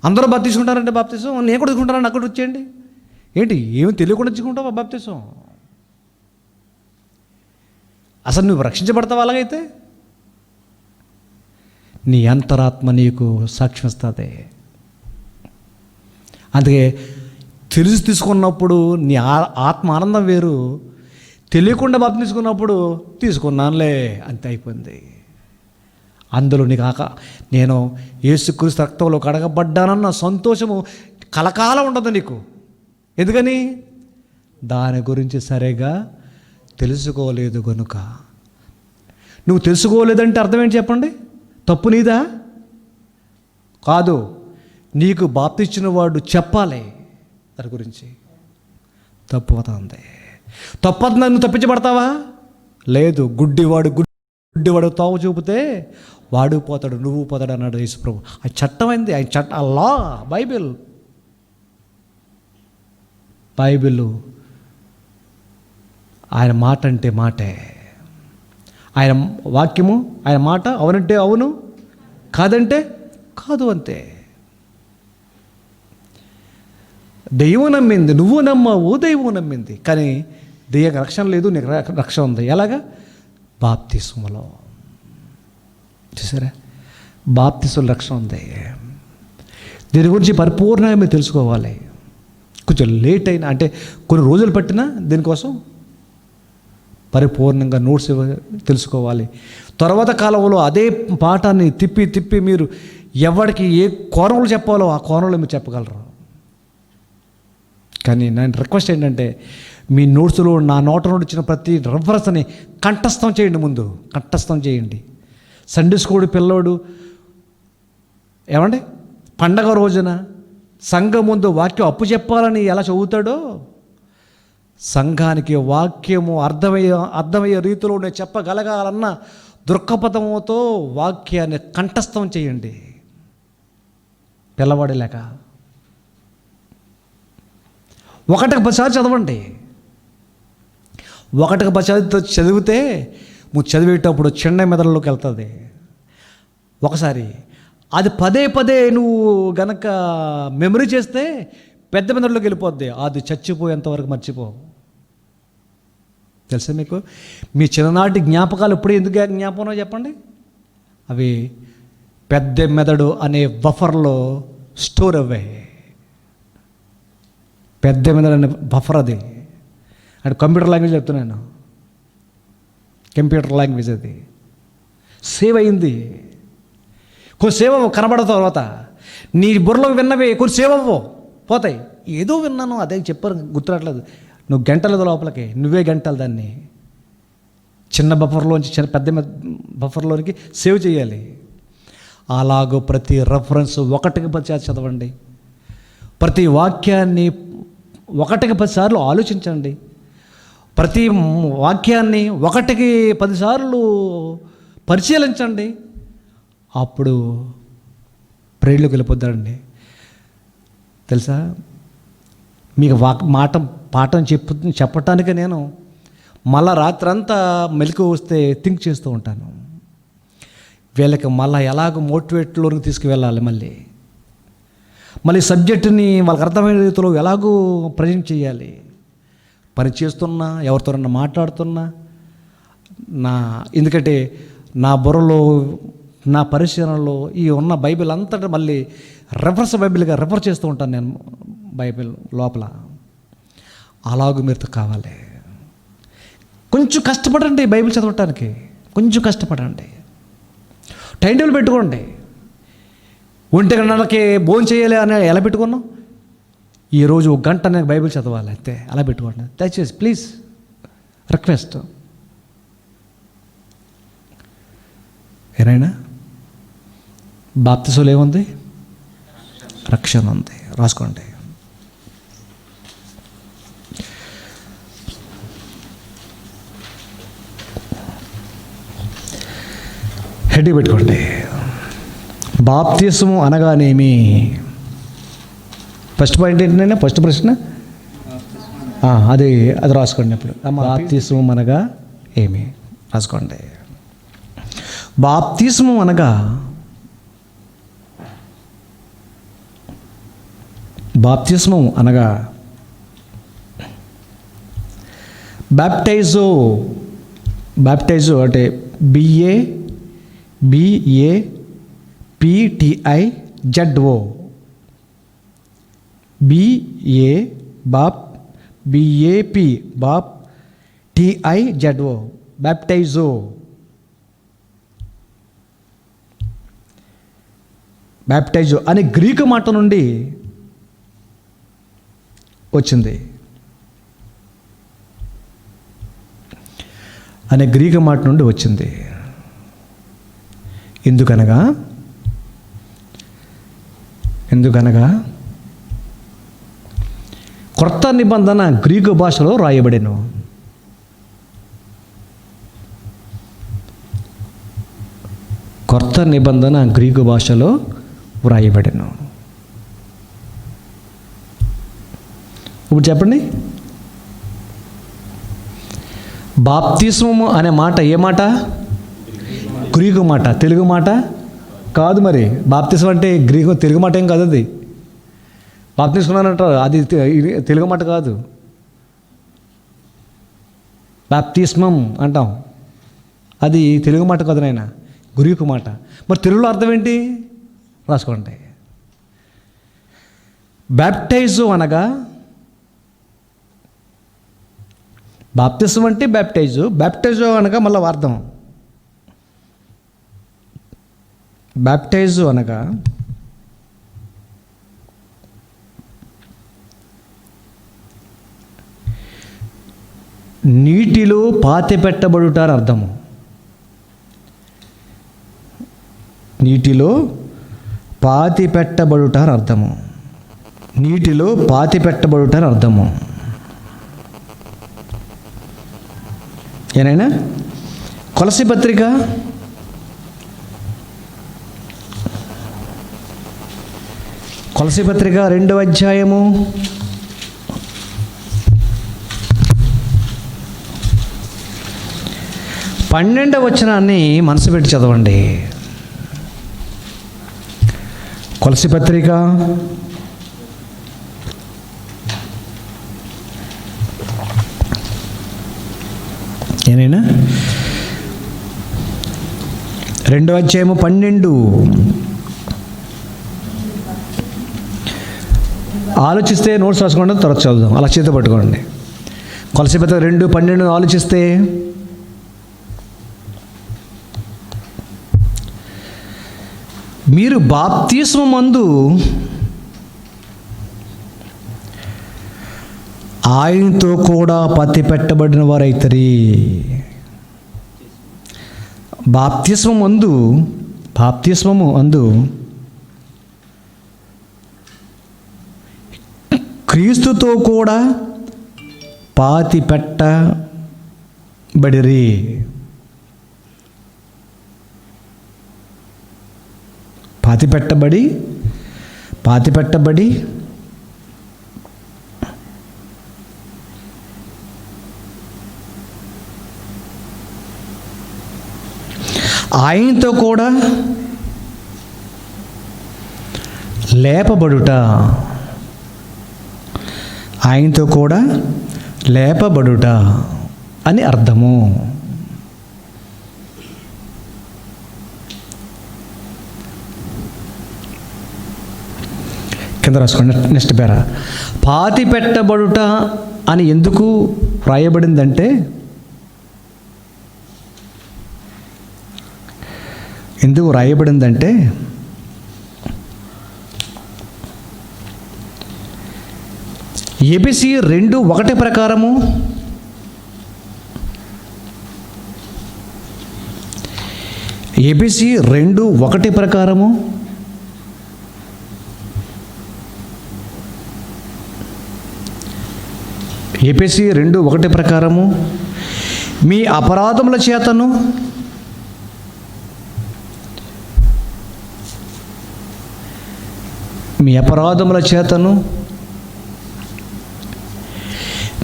అందరూ బాప్తి తీసుకుంటారంటే బాప్తీసం నేను కూడా తీసుకుంటానని అక్కడ వచ్చేయండి. ఏంటి ఏమి తెలియకుండా తీసుకుంటావా బాప్తీసం? అసలు నువ్వు రక్షించబడతావు. అలాగైతే నీ అంతరాత్మ నీకు సాక్ష్యం ఇస్తుంది. అందుకే తెలిసి తీసుకున్నప్పుడు నీ ఆత్మ ఆనందం వేరు, తెలియకుండా బాప్తి తీసుకున్నప్పుడు తీసుకున్నానులే అంతే అయిపోయింది. అందులో నీకు నేను యేసుక్రీస్తు రక్తంలో కడగబడ్డానన్న సంతోషము కలకాలం ఉండదు నీకు. ఎందుకని? దాని గురించి సరిగా తెలుసుకోలేదు కనుక. నువ్వు తెలుసుకోలేదంటే అర్థం ఏంటి చెప్పండి? తప్పు నీదా? కాదు, నీకు బాప్తి ఇచ్చిన వాడు చెప్పాలి దాని గురించి. తప్పు అవుతుంది. తప్పదు, నన్ను తప్పించబడతావా? లేదు. గుడ్డివాడు తావు చూపితే వాడు పోతాడు, నువ్వు పోతాడు అన్నాడు యేసుప్రభు. అది చట్టం అయింది, ఆయన చట్టం, ఆ లా. బైబిల్ ఆయన మాట అంటే మాటే, ఆయన వాక్యము, ఆయన మాట అవునంటే అవును, కాదంటే కాదు, అంతే. దైవం నమ్మింది, నువ్వు నమ్మావు, దైవం నమ్మింది. కానీ దెయ్యం రక్షణ లేదు, నీకు రక్షణ ఉంది. ఎలాగా? బాప్తిస్మలో. చూసారా, బాప్తిస్మలో రక్షణ ఉంది. దీని గురించి పరిపూర్ణంగా మీరు తెలుసుకోవాలి. కొంచెం లేట్ అయినా, అంటే కొన్ని రోజులు పట్టినా దీనికోసం పరిపూర్ణంగా నోట్స్ తెలుసుకోవాలి. తర్వాత కాలంలో అదే పాఠాన్ని తిప్పి మీరు ఎవరికి ఏ కోణంలో చెప్పాలో ఆ కోణంలో మీరు చెప్పగలరు. కానీ నేను రిక్వెస్ట్ ఏంటంటే, మీ నోట్స్లో నా నోట నుండి వచ్చిన ప్రతి రెఫరెన్స్ని కంఠస్థం చేయండి. ముందు కంఠస్థం చేయండి. సండే స్కూల్ పిల్లోడు ఏమండి పండగ రోజున సంఘం ముందు వాక్యం అప్పు చెప్పాలని ఎలా చదువుతాడో, సంఘానికి వాక్యము అర్థమయ్యే రీతిలో నేను చెప్పగలగాలన్న దృక్పథంతో వాక్యాన్ని కంఠస్థం చేయండి. పిల్లవాడలేక 1కి 10 సార్లు చదవండి. 1కి 10 సార్లు చదివితే నువ్వు చదివేటప్పుడు చిన్న మెదడులోకి వెళ్తుంది. ఒకసారి అది పదే నువ్వు గనక మెమరీ చేస్తే పెద్ద మెదడులోకి వెళ్ళిపోద్ది. అది చచ్చిపోయేంతవరకు మర్చిపోవు. తెలుసా మీకు? మీ చిన్ననాటి జ్ఞాపకాలు ఎప్పుడు ఎందుకు జ్ఞాపకం చెప్పండి? అవి పెద్ద మెదడు అనే బఫర్లో స్టోర్ అవ్వాయి. పెద్ద మెదడు అనే బఫర్ అది. అంటే కంప్యూటర్ లాంగ్వేజ్ చెప్తున్నాను, కంప్యూటర్ లాంగ్వేజ్ అది సేవ్ అయింది. కొన్ని సేవ్ అవ్వవు, కనబడదు. తర్వాత నీ బుర్రలో విన్నవి కొన్ని సేవ్ అవ్వవు, పోతాయి. ఏదో విన్నాను అదే చెప్పారు, గుర్తురాట్లేదు. నువ్వు గంటలేదు లోపలికి, నువ్వే గంటలు దాన్ని చిన్న బఫర్లోంచి పెద్ద బఫర్లోనికి సేవ్ చేయాలి. అలాగో ప్రతి రెఫరెన్స్ 1కి 10 సార్లు చదవండి. ప్రతి వాక్యాన్ని 1కి 10 సార్లు ఆలోచించండి. ప్రతి వాక్యాన్ని 1కి 10 సార్లు పరిశీలించండి. అప్పుడు ప్రేళ్ళకి వెళ్ళిపోద్దాడండి. తెలుసా, మీకు పాఠం చెప్పటానికి నేను మళ్ళా రాత్రంతా మెలకు వస్తే థింక్ చేస్తూ ఉంటాను. వీళ్ళకి మళ్ళీ ఎలాగో మోటివేట్లోకి తీసుకువెళ్ళాలి, మళ్ళీ సబ్జెక్టుని వాళ్ళకి అర్థమైన రీతిలో ఎలాగో ప్రజెంట్ చేయాలి. పని చేస్తున్నా, ఎవరితోనన్నా మాట్లాడుతున్నా, ఎందుకంటే నా బుర్రలో, నా పరిశీలనలో ఈ ఉన్న బైబిల్ అంతటా మళ్ళీ బైబిల్గా రెఫర్ చేస్తూ ఉంటాను నేను బైబిల్ లోపల. అలాగూ మీరు కావాలి. కొంచెం కష్టపడండి బైబిల్ చదవటానికి, కొంచెం కష్టపడండి. టైం టేబుల్ పెట్టుకోండి. 1 గంటలకి భోజనం చేయాలి అని ఎలా పెట్టుకున్నాం? ఈరోజు 1 గంట నేను బైబిల్ చదవాలి అయితే అలా పెట్టుకోండి దయచేసి, ప్లీజ్, రిక్వెస్ట్. ఏరైనా బాప్తిసంలో ఏముంది? రక్షణ ఉంది, రాసుకోండి. హెడ్ పెట్టుకోండి. బాప్తిసము అనగానేమి? ఫస్ట్ పాయింట్ ఏంటంటే, ఫస్ట్ ప్రశ్న అది రాసుకోండి. ఇప్పుడు బాప్తిసము అనగా ఏమి రాసుకోండి. బాప్తిసము అనగా బ్యాప్టైజో అంటే BAPTIZO BAPTIZO బ్యాప్టైజో. బ్యాప్టైజో అనే గ్రీకు మాట నుండి వచ్చింది. ఎందుకనగా క్రొత్త నిబంధన గ్రీకు భాషలో రాయబడెను. ఇప్పుడు చెప్పండి, బాప్తిస్మము అనే మాట ఏ మాట? గ్రీకు మాట, తెలుగు మాట కాదు. మరి బాప్తిస్మం అంటే తెలుగు మాట ఏం కాదు. అది బాప్తిస్మన్నారంటారు, అది తెలుగు మాట కాదు. బాప్తిస్మం అంటాం, అది తెలుగు మాట కాదు నాయన, గ్రీకు మాట. మరి తెలుగులో అర్థం ఏంటి? రాసుకోండి. బ్యాప్టైజో అనగా, బాప్తిస్మం అంటే బ్యాప్టైజో అనగా మళ్ళీ అర్థం. బ్యాప్టైజో అనగా నీటిలో పాతిపెట్టబడుట అని అర్థము. నీటిలో పాతిపెట్టబడుట అని అర్థము. ఏనైనా కొలసీ పత్రిక 2వ అధ్యాయము 12వ వచనాన్ని మనసు పెట్టి చదవండి. కొలసీ పత్రిక 2వ ఏనైనా 2వ అధ్యాయము 12. ఆలోచిస్తే నోట్స్ రాసుకోండి, తర్వాత చదువుదాం. అలా చేత పట్టుకోండి. కొలసీ పత్రిక 2:12 ఆలోచిస్తే, మీరు బాప్తిస్మమందు ఆయనతో కూడా పత్తి పెట్టబడిన వారైతరి. బాప్తిస్మము అందు క్రీస్తుతో కూడా పాతి పెట్టబడిరి. పాతి పెట్టబడి ఆయనతో కూడా లేపబడుట. ఆయనతో కూడా లేపబడుట అని అర్థము. కింద రాసుకోండి. నెక్స్ట్ పేర పాతి పెట్టబడుట అని ఎందుకు వ్రాయబడిందంటే, ఎబిసి 2:1 ప్రకారము ఎబిసి 2:1 ప్రకారము ఎబిసి 2:1 ప్రకారము మీ అపరాధముల చేతను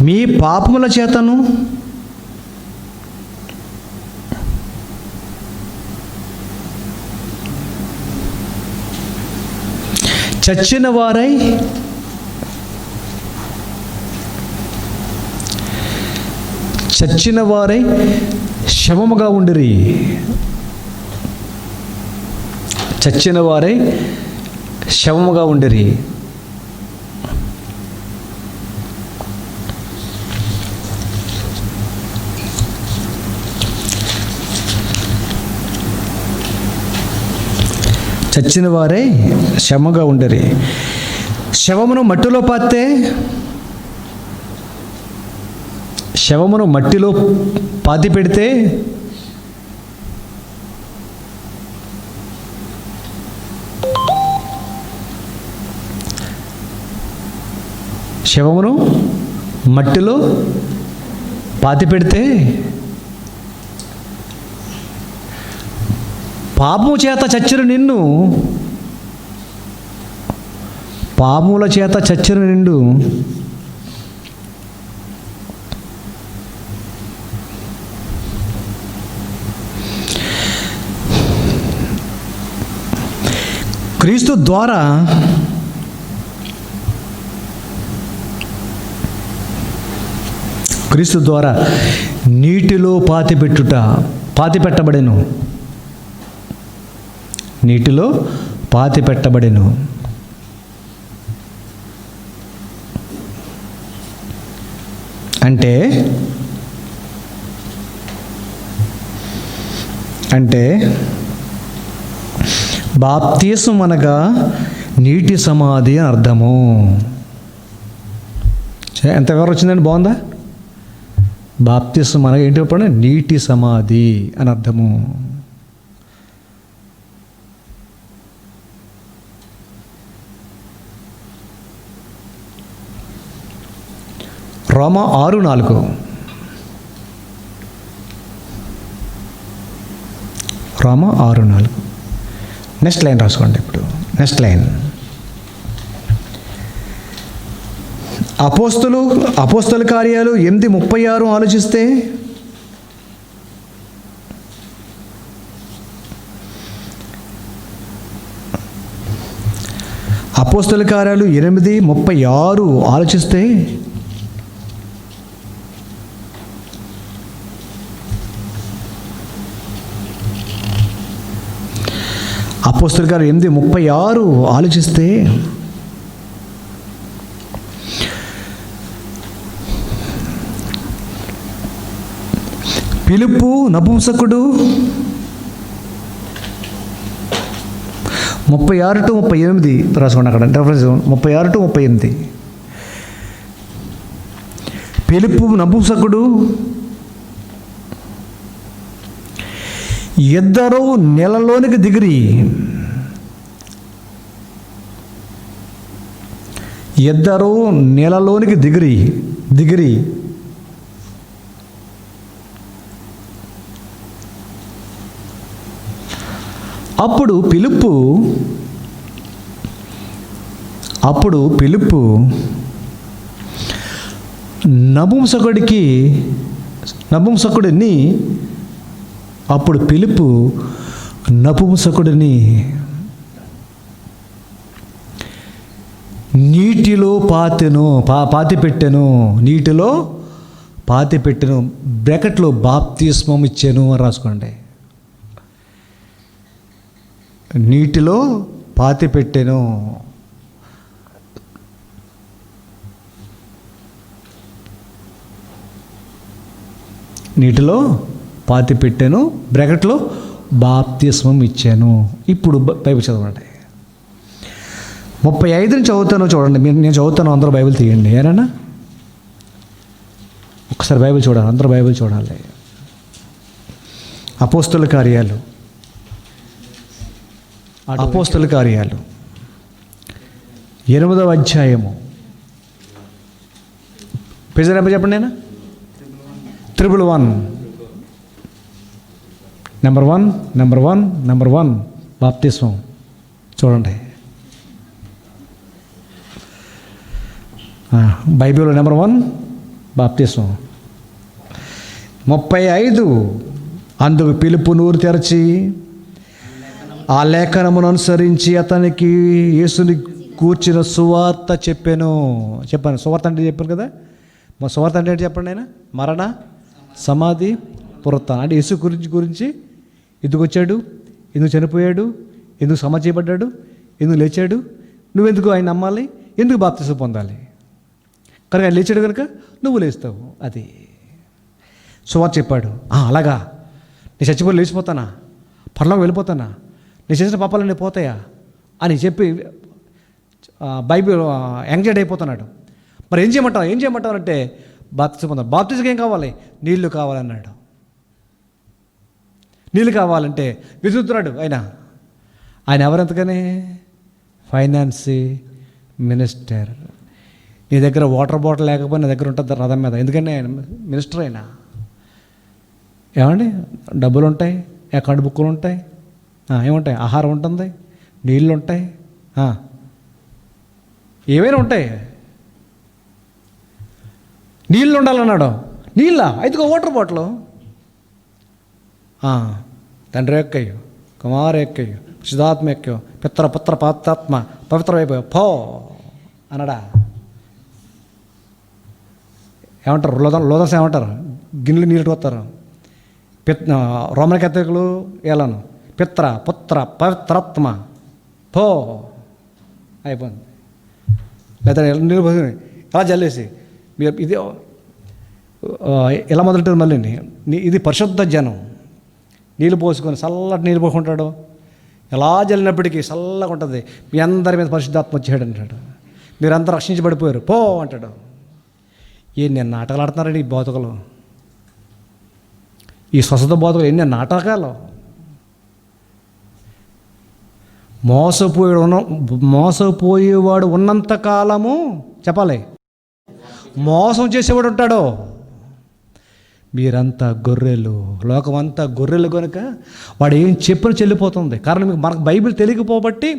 మీ పాపముల చేతను చచ్చిన వారై శవముగా ఉండిరి. శవమును మట్టిలో పాతి పెడితే పాపము చేత చచ్చిన నిన్ను క్రీస్తు ద్వారా నీటిలో పాతి పెట్టబడెను. అంటే బాప్తిస్మం అనగా నీటి సమాధి అని అర్థము. ఎంతవరకు వచ్చిందండి? బాగుందా? బాప్తిస్మం అనగా ఏంటి? నీటి సమాధి అని అర్థము. రోమా 6:4. నెక్స్ట్ లైన్ రాసుకోండి. ఇప్పుడు నెక్స్ట్ లైన్, అపోస్తల కార్యాలు 8:36 ఆలోచిస్తే, అపోస్తల కార్యాలు 8:36 ఆలోచిస్తే, అపోస్తలుల కార్యాలు 8:36 ఆలోచిస్తే, ఫిలిప్పు నపుంసకుడు 36-38 రాసుకోండి, అక్కడ రెఫరెన్స్ 36-38. ఫిలిప్పు నపుంసకుడు, ఇద్దరు నెలలోనికి దిగిరి అప్పుడు ఫిలిప్పు నపుంసకుడిని నీటిలో పాతిపెట్టెను బ్రాకెట్లో బాప్తిస్మం ఇచ్చాను అని రాసుకోండి. నీటిలో పాతిపెట్టెను. బ్రాకెట్లో బాప్తిస్మం ఇచ్చాను. ఇప్పుడు బైబిల్ చదవండి. 35 చదువుతాను చూడండి. నేను చదువుతాను, అందరూ బైబిల్ తీయండి. ఏనా ఒకసారి బైబిల్ చూడాలి, అందరూ బైబిల్ చూడాలి. అపోస్తలుల కార్యాలు 8వ అధ్యాయము. పేజీ నెంబర్ చెప్పండి. నేను 111 నెంబర్ 1 బాప్తిస్మం చూడండి. బైబిల్లో నెంబర్ 1 బాప్తిస్మం. 35 అందుకు పిలుపు నోరు తెరచి ఆ లేఖనమును అనుసరించి అతనికి యేసుని కూర్చిన సువార్త చెప్పాను. సువార్త అంటే చెప్పాను కదా. మా సువార్త అంటే ఏంటి చెప్పండి. ఆయన మరణ, సమాధి, పునరుత్థానం అంటే యేసు గురించి ఎందుకు వచ్చాడు, ఎందుకు చనిపోయాడు, ఎందుకు సమాధి చేయబడ్డాడు, ఎందుకు లేచాడు, నువ్వెందుకు ఆయన నమ్మాలి, ఎందుకు బాప్తిసం పొందాలి. కనుక ఆయన లేచాడు కనుక నువ్వు లేస్తావు. అది సువార్త చెప్పాడు. అలాగా నేను చచ్చిపోయి లేచిపోతానా, పరలోకి వెళ్ళిపోతానా, నేను చేసిన పాపాలన్నీ పోతాయా అని చెప్పి బైబిల్ యాంగ్జైటీ అయిపోతున్నాడు. మరి ఏం చేయమంటావు అంటే బాప్తిసం పొందాలి. బాప్తిజంకి ఏం కావాలి, నీళ్లు కావాలన్నాడు. నీళ్ళు కావాలంటే వెతుకుతున్నాడు. ఆయన ఎవరెంతకని ఫైనాన్స్ మినిస్టర్. నీ దగ్గర వాటర్ బాటిల్ లేకపోయినా నా దగ్గర ఉంటుంది రథం మీద. ఎందుకంటే ఆయన మినిస్టర్. అయినా ఏమండి డబ్బులు ఉంటాయి, అకౌంట్ బుక్కులు ఉంటాయి, ఏముంటాయి, ఆహారం ఉంటుంది, నీళ్ళు ఉంటాయి, ఏవైనా ఉంటాయి. నీళ్ళు ఉండాలన్నాడు. నీళ్ళ ఐదుగో వాటర్ బాటిల్. తండ్రి ఎక్కయ్యో, కుమార ఎక్కయ్యో, శుద్ధాత్మ ఎక్కయో, పుత్ర పాత్రాత్మ పవిత్రమైపోయా పో అన్నాడా. ఏమంటారు లోదర్స్ ఏమంటారు, గిన్నెలు నీళ్ళు వస్తారు. రోమన్ క్యాథలికులు ఎలాను పుత్ర పవిత్రాత్మ పో అయిపోయింది. లేదా నీళ్ళు పోసి ఎలా జల్లేసి మీరు ఇది ఎలా మొదలెట్టారు. మళ్ళీ ఇది పరిశుద్ధ జనం. నీళ్ళు పోసుకొని చల్లటి నీళ్ళు పోసుకుంటాడు. ఎలా జల్లినప్పటికీ చల్లగా ఉంటుంది. మీ అందరి మీద పరిశుద్ధాత్మ వచ్చాడు అంటాడు. మీరంతా రక్షించబడిపోయారు పో అంటాడు. ఎన్ని నాటకాలు ఆడుతున్నారండి ఈ బోధకులు, ఈ స్వస్థత బోధకులు. ఎన్ని నాటకాలు. మోసపోయేవాడు ఉన్నంత కాలము చెప్పాలి, మోసం చేసేవాడు ఉంటాడు. మీరంతా గొర్రెలు, లోకమంతా గొర్రెలు కనుక వాడు ఏం చెప్పని చెల్లిపోతుంది. కారణం మనకు బైబిల్ తెలియకపోబట్టి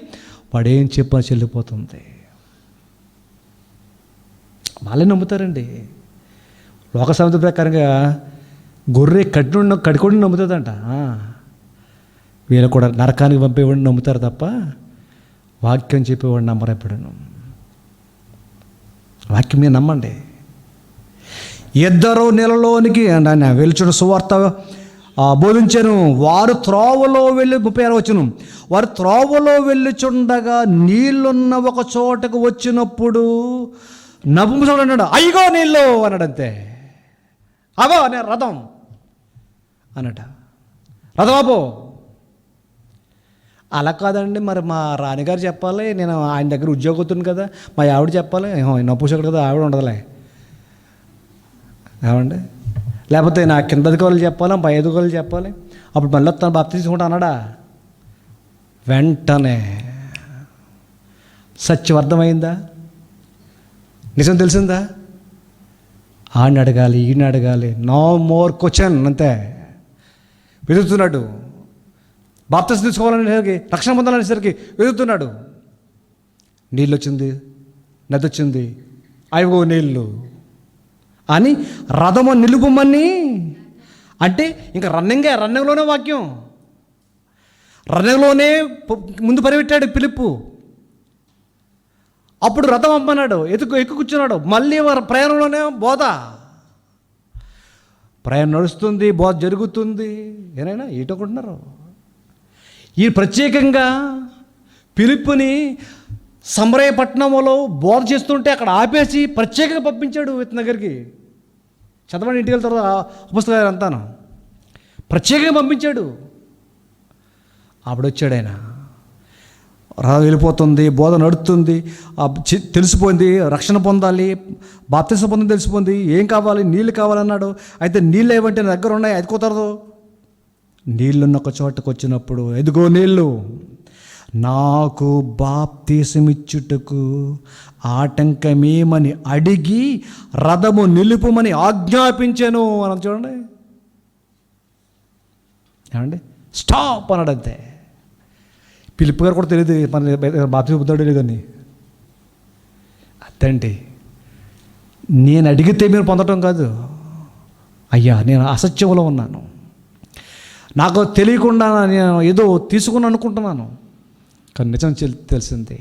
వాడు ఏం చెప్పని చెల్లిపోతుంది. వాళ్ళే నమ్ముతారండి. లోక సమితి ప్రకారంగా గొర్రె కడికొండి నమ్ముతుందంట. వీళ్ళు కూడా నరకానికి పంపేవాడిని నమ్ముతారు తప్ప వాక్యం చెప్పేవాడిని నమ్మరు. ఎప్పుడను వాక్యం మీద నమ్మండి. ఇద్దరు నెలలోనికి వెలుచున్న సువార్త బోధించాను. వారు త్రోవలో వెళ్ళి 36 వచ్చును. వారు త్రోవలో వెళ్ళుచుండగా నీళ్లున్న ఒక చోటకు వచ్చినప్పుడు నపుంసకుడు అన్నాడు, అయ్యగో నీళ్ళు అన్నాడు. అంతే. అగో అనే రథం అన్నట. రథం ఆపో. అలా కాదండి, మరి మా రాణిగారు చెప్పాలి, నేను ఆయన దగ్గర ఉద్యోగవుతుంది కదా, మా ఆవిడ చెప్పాలి. నపుంసకుడు కదా, ఆవిడ ఉండదులే ఏమండి. లేకపోతే నా కింద అధికారులు చెప్పాలి, పై అధికారులు చెప్పాలి, అప్పుడు మళ్ళీ తను బాప్తిసం తీసుకుంటా అన్నాడా? వెంటనే సత్యం అర్థమైందా? నిజం తెలిసిందా? ఆడిని అడగాలి, ఈయన అడగాలి, నో మోర్ క్వశ్చన్. అంతే. వెతుకుతున్నాడు. బాప్తిసం తీసుకోవాలనేసరికి, రక్షణ పొందాలనేసరికి వెతుకుతున్నాడు. నీళ్ళు వచ్చింది, నది వచ్చింది, అయ్యో నీళ్ళు అని రథము నిలుపుమని. అంటే ఇంకా రన్నింగ్లోనే వాక్యం, రన్నింగ్లోనే ముందు పరిపెట్టాడు ఫిలిప్పు. అప్పుడు రథం అమ్మన్నాడు, ఎక్కు కూర్చున్నాడు. మళ్ళీ ప్రయాణంలోనే బోధ. ప్రయాణం నడుస్తుంది, బోధ జరుగుతుంది. ఏనైనా ఏటనుకుంటున్నారు? ఈ ప్రత్యేకంగా ఫిలిప్పుని సమరయపట్నంలో బోధ చేస్తుంటే అక్కడ ఆపేసి ప్రత్యేకంగా పంపించాడు ఇతని దగ్గరికి. చదవండి, ఇంటికి వెళ్తారు పుస్తకాలు అంతాను. ప్రత్యేకంగా పంపించాడు. ఆవిడొచ్చాడు. ఆయన వెళ్ళిపోతుంది, బోధ నడుస్తుంది, తెలిసిపోయింది, రక్షణ పొందాలి, బాప్తిసం పొందని తెలిసిపోయింది. ఏం కావాలి? నీళ్ళు కావాలన్నాడు. అయితే నీళ్ళు ఏమంటే నా దగ్గర ఉన్నాయి, అది కుదరదు. నీళ్ళున్న ఒక చోటకు వచ్చినప్పుడు, ఎదుగో నీళ్ళు, నాకు బాప్తిసమిచ్చుటకు ఆటంకమేమని అడిగి రథము నిలుపుమని ఆజ్ఞాపించాను అని. చూడండి ఏమండి, స్టాప్ అన్నాడు. అంతే. ఫిలిప్ గారు కూడా తెలియదు మన బాప్తిసం పొందాడో లేదని. అదండి, నేను అడిగితే మీరు పొందటం కాదు. అయ్యా, నేను అసత్యంలో ఉన్నాను, నాకు తెలియకుండా నేను ఏదో తీసుకుని అనుకుంటున్నాను, కానీ నిజం తెలిసింది,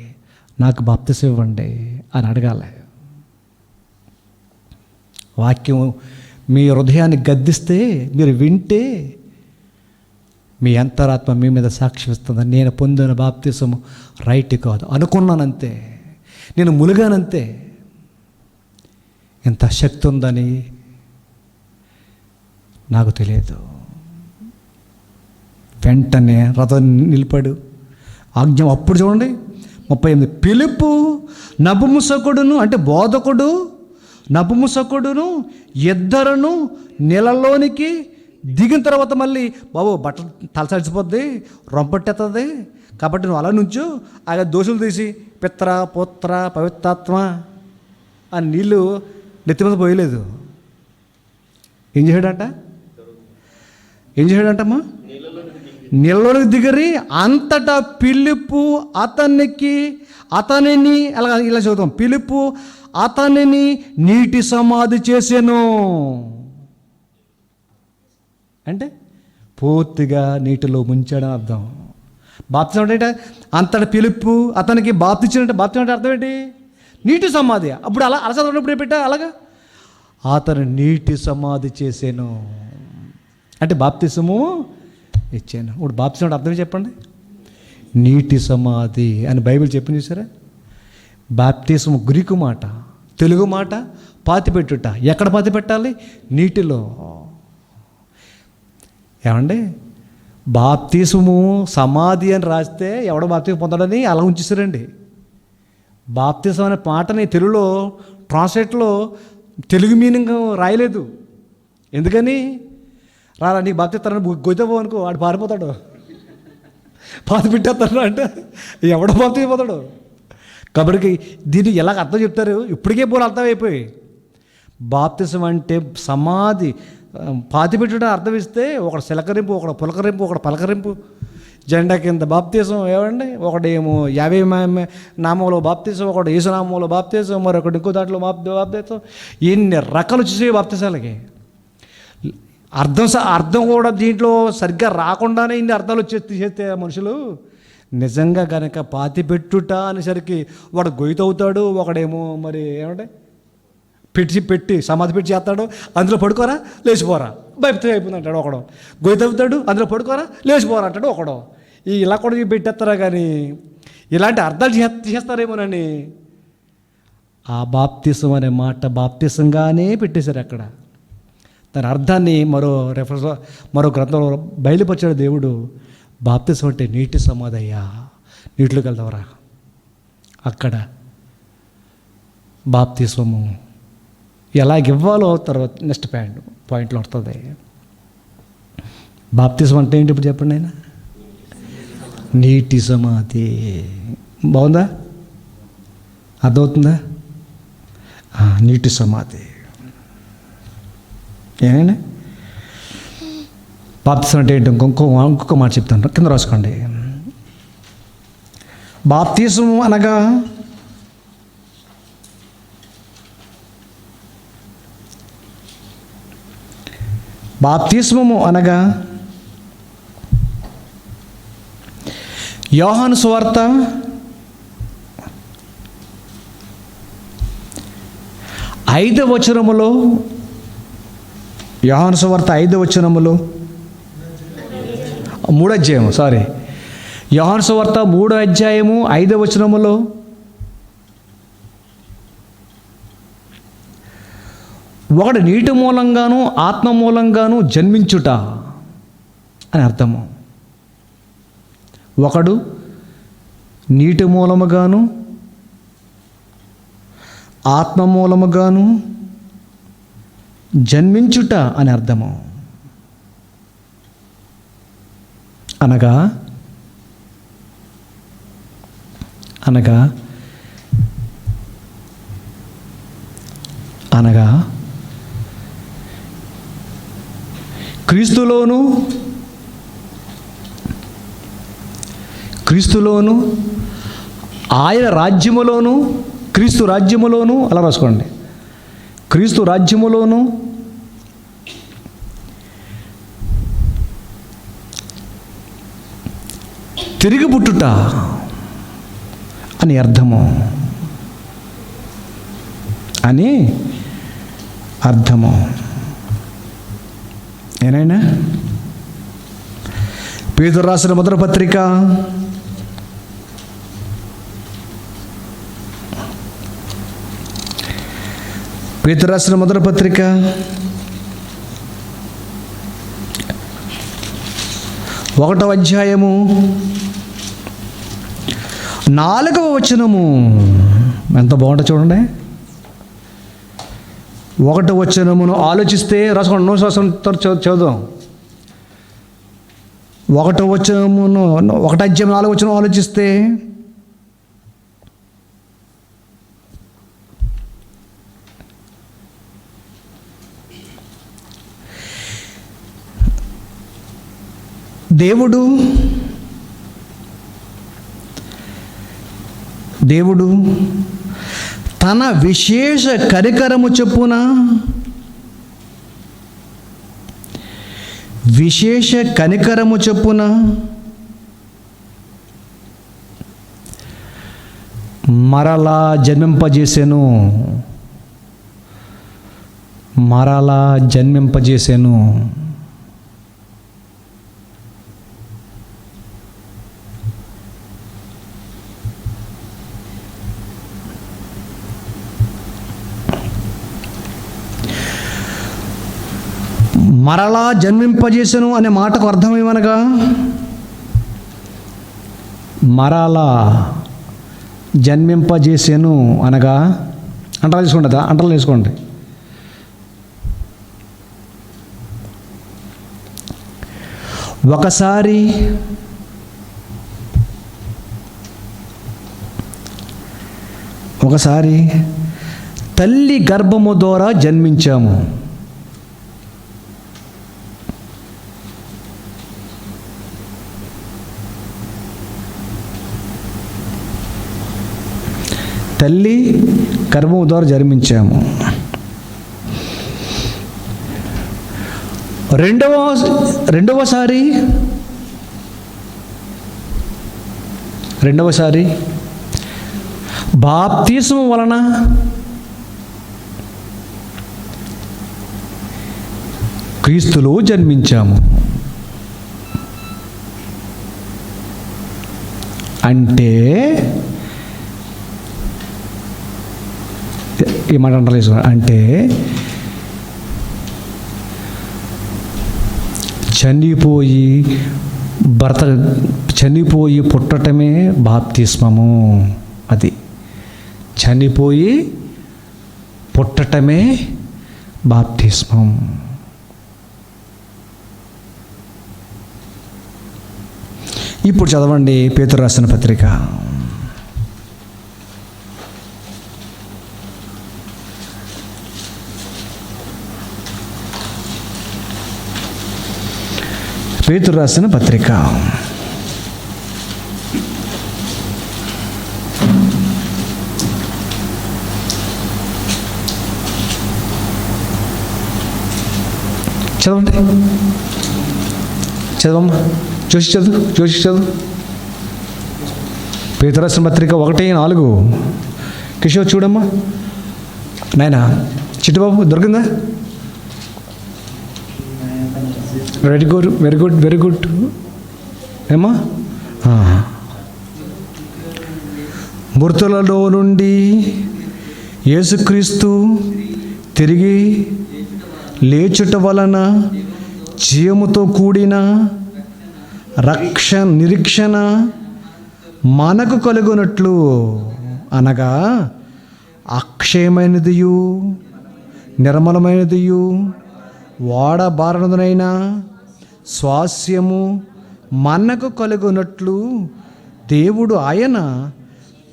నాకు బాప్తిసం ఇవ్వండి అని అడగాలి. వాక్యం మీ హృదయాన్ని గద్దిస్తే, మీరు వింటే మీ అంతరాత్మ మీ మీద సాక్షిస్తుంది. నేను పొందిన బాప్తిసం రైట్ కాదు అనుకున్నానంతే, నేను ములిగానంతే. ఎంత శక్తి ఉందని నాకు తెలియదు. వెంటనే రథం నిలిపాడు. ఆజ్ఞ. అప్పుడు చూడండి 38, ఫిలిప్పు నపుంసకుడును, అంటే బోధకుడు, నపుంసకుడును ఇద్దరును నీళ్ళలోనికి దిగిన తర్వాత మళ్ళీ, బాబు బట్టలు తలసడిచిపోద్ది, రొంపట్టేస్తుంది, కాబట్టి నువ్వు అలా నుంచు, ఆయన దోషులు తీసి పిత్ర పుత్ర పవిత్రాత్మ ఆ నీళ్ళు నెత్తి మీద పోయలేదు. ఏం చేశాడంటమ్మా? నీళ్ళలోకి దిగరి అంతటా ఫిలిప్పు అతనిని ఇలా చదువుతాం, ఫిలిప్పు అతనిని నీటి సమాధి చేసెను. అంటే పూర్తిగా నీటిలో ముంచాడని అర్థం. బాప్తిసం అంటే అంతటా ఫిలిప్పు అతనికి బాప్తిచ్చినట్టే. బాప్తిసం అంటే అర్థం ఏంటి? నీటి సమాధి. అప్పుడు అలా చదవనప్పుడు పెట్టా అలాగా, అతను నీటి సమాధి చేసాను అంటే బాప్తిసము ఇచ్చాను. ఇప్పుడు బాప్తిసం అంటే అర్థం చెప్పండి. నీటి సమాధి అని బైబిల్ చెప్పింది చూసారా? బాప్తిసం గ్రీకు మాట, తెలుగు మాట పాతిపెట్టుట. ఎక్కడ పాతి పెట్టాలి? నీటిలో. ఏమండి, బాప్తిసము సమాధి అని రాస్తే ఎవడో బాప్తిసం పొందడని అలా ఉంచేసారండి. బాప్తిసం అనే మాటని తెలుగులో ట్రాన్స్లేట్లో తెలుగు మీనింగ్ రాయలేదు. ఎందుకని? రారా నీకు బాప్తిస్తారని గొయ్యబో అనుకో, వాడు పారిపోతాడు, పాతి పెట్టేస్తాడు అంటే ఎవడో బాప్తిపోతాడు. కాబట్టి దీన్ని ఎలా అర్థం చెప్తారు? ఇప్పటికే పోలు అర్థమైపోయి. బాప్తిసం అంటే సమాధి, పాతిపెట్టడం అర్థం ఇస్తే ఒకడు శిలకరింపు, ఒకడు పులకరింపు, ఒకడు పలకరింపు, జెండా కింద బాప్తిసం. ఏమండి, ఒకడేమో 50 నామంలో బాప్తిసం, ఒకడు యేసునామంలో బాప్తిసం, మరొకటి ఇంకో దాంట్లో బాప్తిసం. ఇన్ని రకాలు వచ్చేసాయి బాప్తిసాలకి. అర్థం కూడా దీంట్లో సరిగ్గా రాకుండానే ఇన్ని అర్థాలు తీసేస్తే మనుషులు. నిజంగా కనుక పాతిపెట్టుట అనేసరికి వాడు గొయ్యతవుతాడు, ఒకడేమో మరి ఏమంటే పెట్టి సమాధి పెట్టి చేస్తాడు, అందులో పడుకోరా లేచిపోరా, భయపడితే అయిపోయింది అంటాడు ఒకడు. గొయ్యి తవ్వుతాడు, అందులో పడుకోరా లేచిపోరా అంటాడు ఒకడు. ఇలా కూడా పెట్టేస్తారా కానీ ఇలాంటి అర్థాలు చేస్తారేమోనని ఆ బాప్తిసం అనే మాట బాప్తిసంగానే పెట్టేశారు అక్కడ. దాని అర్థాన్ని మరో గ్రంథంలో బయలుపరిచాడు దేవుడు. బాప్తిసం అంటే నీటి సమాధయ్యా, నీటిలోకి వెళ్తావరా. అక్కడ బాప్తిస్వము ఎలాగివ్వాలో తర్వాత నెక్స్ట్ పాయింట్లో వస్తుంది. బాప్తిస్వం అంటే ఏంటి ఇప్పుడు చెప్పండి ఆయన? నీటి సమాధి. బాగుందా? అర్థమవుతుందా? నీటి సమాధి. ఏమైనా బాప్తిసం అంటే ఏంటి? ఇంకొక మాట చెప్తాను, కింద రాసుకోండి. బాప్తిసం అనగా బాప్తిస్మము అనగా యోహాను సువార్త 5వ వచనములో, యోహాను సువార్త 5వ వచనములో 3వ అధ్యాయము, యోహాను సువార్త 3వ అధ్యాయము 5వ వచనములో ఒకడు నీటి మూలంగాను ఆత్మ మూలంగాను జన్మించుట అని అర్థము. ఒకడు నీటి మూలముగాను ఆత్మ మూలముగాను జన్మించుట అని అర్థము. అనగా అనగా అనగా క్రీస్తులోను ఆయన రాజ్యములోను, క్రీస్తు రాజ్యములోను, అలా రాసుకోండి, క్రీస్తు రాజ్యములోను తిరిగి పుట్టుట అని అర్థము. ఏనైనా పేతురు రాసిన మొదటి పత్రిక 1వ అధ్యాయము 4వ వచనము ఎంత బాగుంటుంది చూడండి. 1వ వచనమును ఆలోచిస్తే రాసుకోండి, నో శ్వాసం చదువుదాం. 1వ వచనమును 1వ అధ్యాయం 4వ వచనం ఆలోచిస్తే దేవుడు తన విశేష కనికరము చొప్పున మరలా జన్మింపజేసెను. మరలా జన్మింపజేసెను అనే మాటకు అర్థమేమనగా, మరలా జన్మింపజేసెను అనగా అంటలు తీసుకోండి. ఒకసారి తల్లి గర్భము ద్వారా జన్మించాము. తల్లి గర్భము ద్వారా జన్మించాము. రెండవసారి బాప్తిస్మం వలన క్రీస్తులో జన్మించాము. అంటే ఈ మాట అంటలేదు. అంటే చనిపోయి పుట్టటమే బాప్తిస్మము. అది చనిపోయి పుట్టటమే బాప్తిస్మం. ఇప్పుడు చదవండి పేతురు రాసిన పత్రిక. పేతురు రాసిన పత్రిక చదవండి. చదవమ్మా, చూసి చదువు. పేతురు రాసిన పత్రిక 1:4. కిషోర్ చూడమ్మా. నాయనా చిట్టుబాబు దొరికిందా? వెరీ గుడ్ ఏమా. మృతులలో నుండి యేసుక్రీస్తు తిరిగి లేచుట వలన జీవముతో కూడిన నిరీక్షణ మనకు కలుగునట్లు, అనగా అక్షయమైనదియు నిర్మలమైనదియు వాడబారనదునైన స్వాస్యము మనకు కలుగునట్లు దేవుడు ఆయన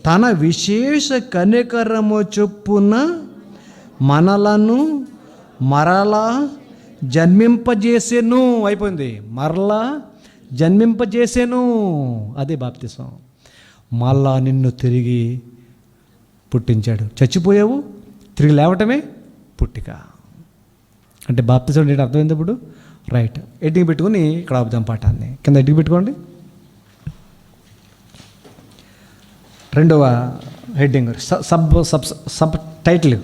తన విశేష కనికరము చొప్పున మనలను మరలా జన్మింపజేసెను. అయిపోయింది. మరలా జన్మింపజేసెను. అదే బాప్తిసం. మళ్ళా నిన్ను తిరిగి పుట్టించాడు. చచ్చిపోయావు, తిరిగి లేవటమే పుట్టిక. అంటే బాప్తిసం ఏంటి అర్థమైంది ఇప్పుడు? రైట్. ఎడ్డింగ్ పెట్టుకుని ఇక్కడ ఆపుదాం పాఠాన్ని. కింద ఎడ్డింగ్ పెట్టుకోండి. రెండవ హెడ్డింగ్ సబ్ టైటిల్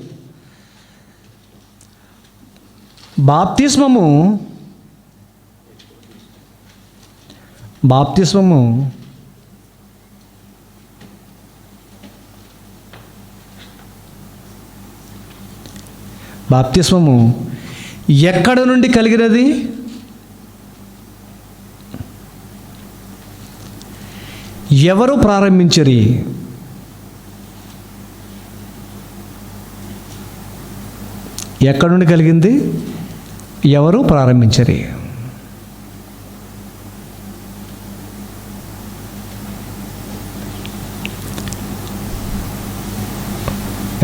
బాప్తిస్మము ఎక్కడ నుండి కలిగినది? ఎవరు ప్రారంభించరి? ఎక్కడ నుండి కలిగింది? ఎవరు ప్రారంభించరి?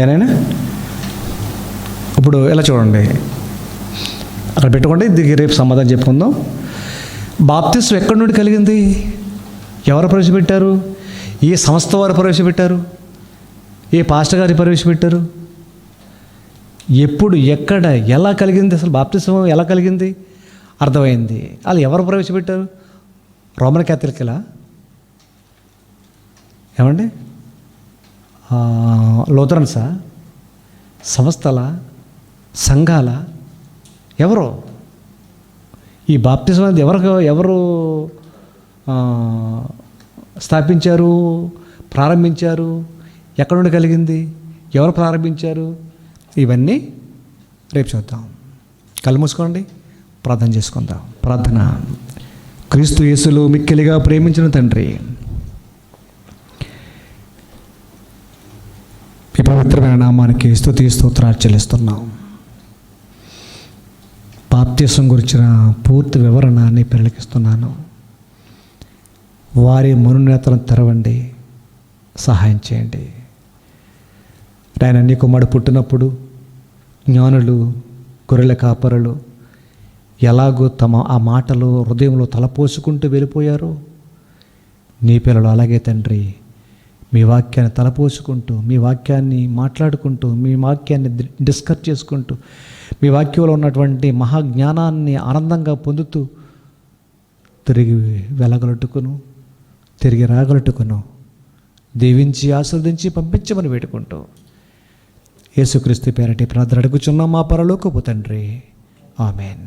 ఏనైనా ఇప్పుడు ఎలా చూడండి, అక్కడ పెట్టుకోండి. దీనికి రేపు సమాధానం చెప్పుకుందాం. బాప్తిస్మం ఎక్కడి నుండి కలిగింది? ఎవరు ప్రవేశపెట్టారు? ఏ సంస్థ వారు ప్రవేశపెట్టారు? ఏ పాస్టర్ గారు ప్రవేశపెట్టారు? ఎప్పుడు, ఎక్కడ, ఎలా కలిగింది? అసలు బాప్తిస్మం ఎలా కలిగింది? అర్థమైంది. వాళ్ళు ఎవరు ప్రవేశపెట్టారు? రోమన్ క్యాథలిక్లా? ఏమండి? లూథరన్సా? సంస్థల? సంఘాల? ఎవరు? ఈ బాప్తిజం అనేది ఎవరు స్థాపించారు, ప్రారంభించారు? ఎక్కడ నుండి కలిగింది? ఎవరు ప్రారంభించారు? ఇవన్నీ రేపు చూద్దాం. కళ్ళు మూసుకోండి, ప్రార్థన చేసుకుందాం. ప్రార్థన. క్రీస్తు యేసులో మిక్కిలిగా ప్రేమించిన తండ్రి, ఈ పవిత్రమైన నామానికి స్తుతి స్తోత్రాలు చెల్లిస్తున్నాం. బాప్తిసం గురించిన పూర్తి వివరణ నీ పిల్లలకిస్తున్నాను. వారి మనోనేతలను తెరవండి, సహాయం చేయండి. నాయన, నీ కుమారుడు పుట్టినప్పుడు జ్ఞానులు, గొర్రెల కాపరులు ఎలాగో ఆ మాటలు హృదయంలో తలపోసుకుంటూ వెళ్ళిపోయారో, నీ పిల్లలు అలాగే తండ్రి మీ వాక్యాన్ని తలపోసుకుంటూ, మీ వాక్యాన్ని మాట్లాడుకుంటూ, మీ వాక్యాన్ని డిస్కస్ చేసుకుంటూ, మీ వాక్యంలో ఉన్నటువంటి మహాజ్ఞానాన్ని ఆనందంగా పొందుతూ తిరిగి వెళ్ళగలట్టుకును, తిరిగి రాగలట్టుకును దీవించి ఆస్వాదించి పంపించమని వేడుకుంటూ యేసుక్రీస్తు పేరటి ప్రార్థన అడుగుచున్నాం మా పరలోకపు తండ్రి. ఆమెన్.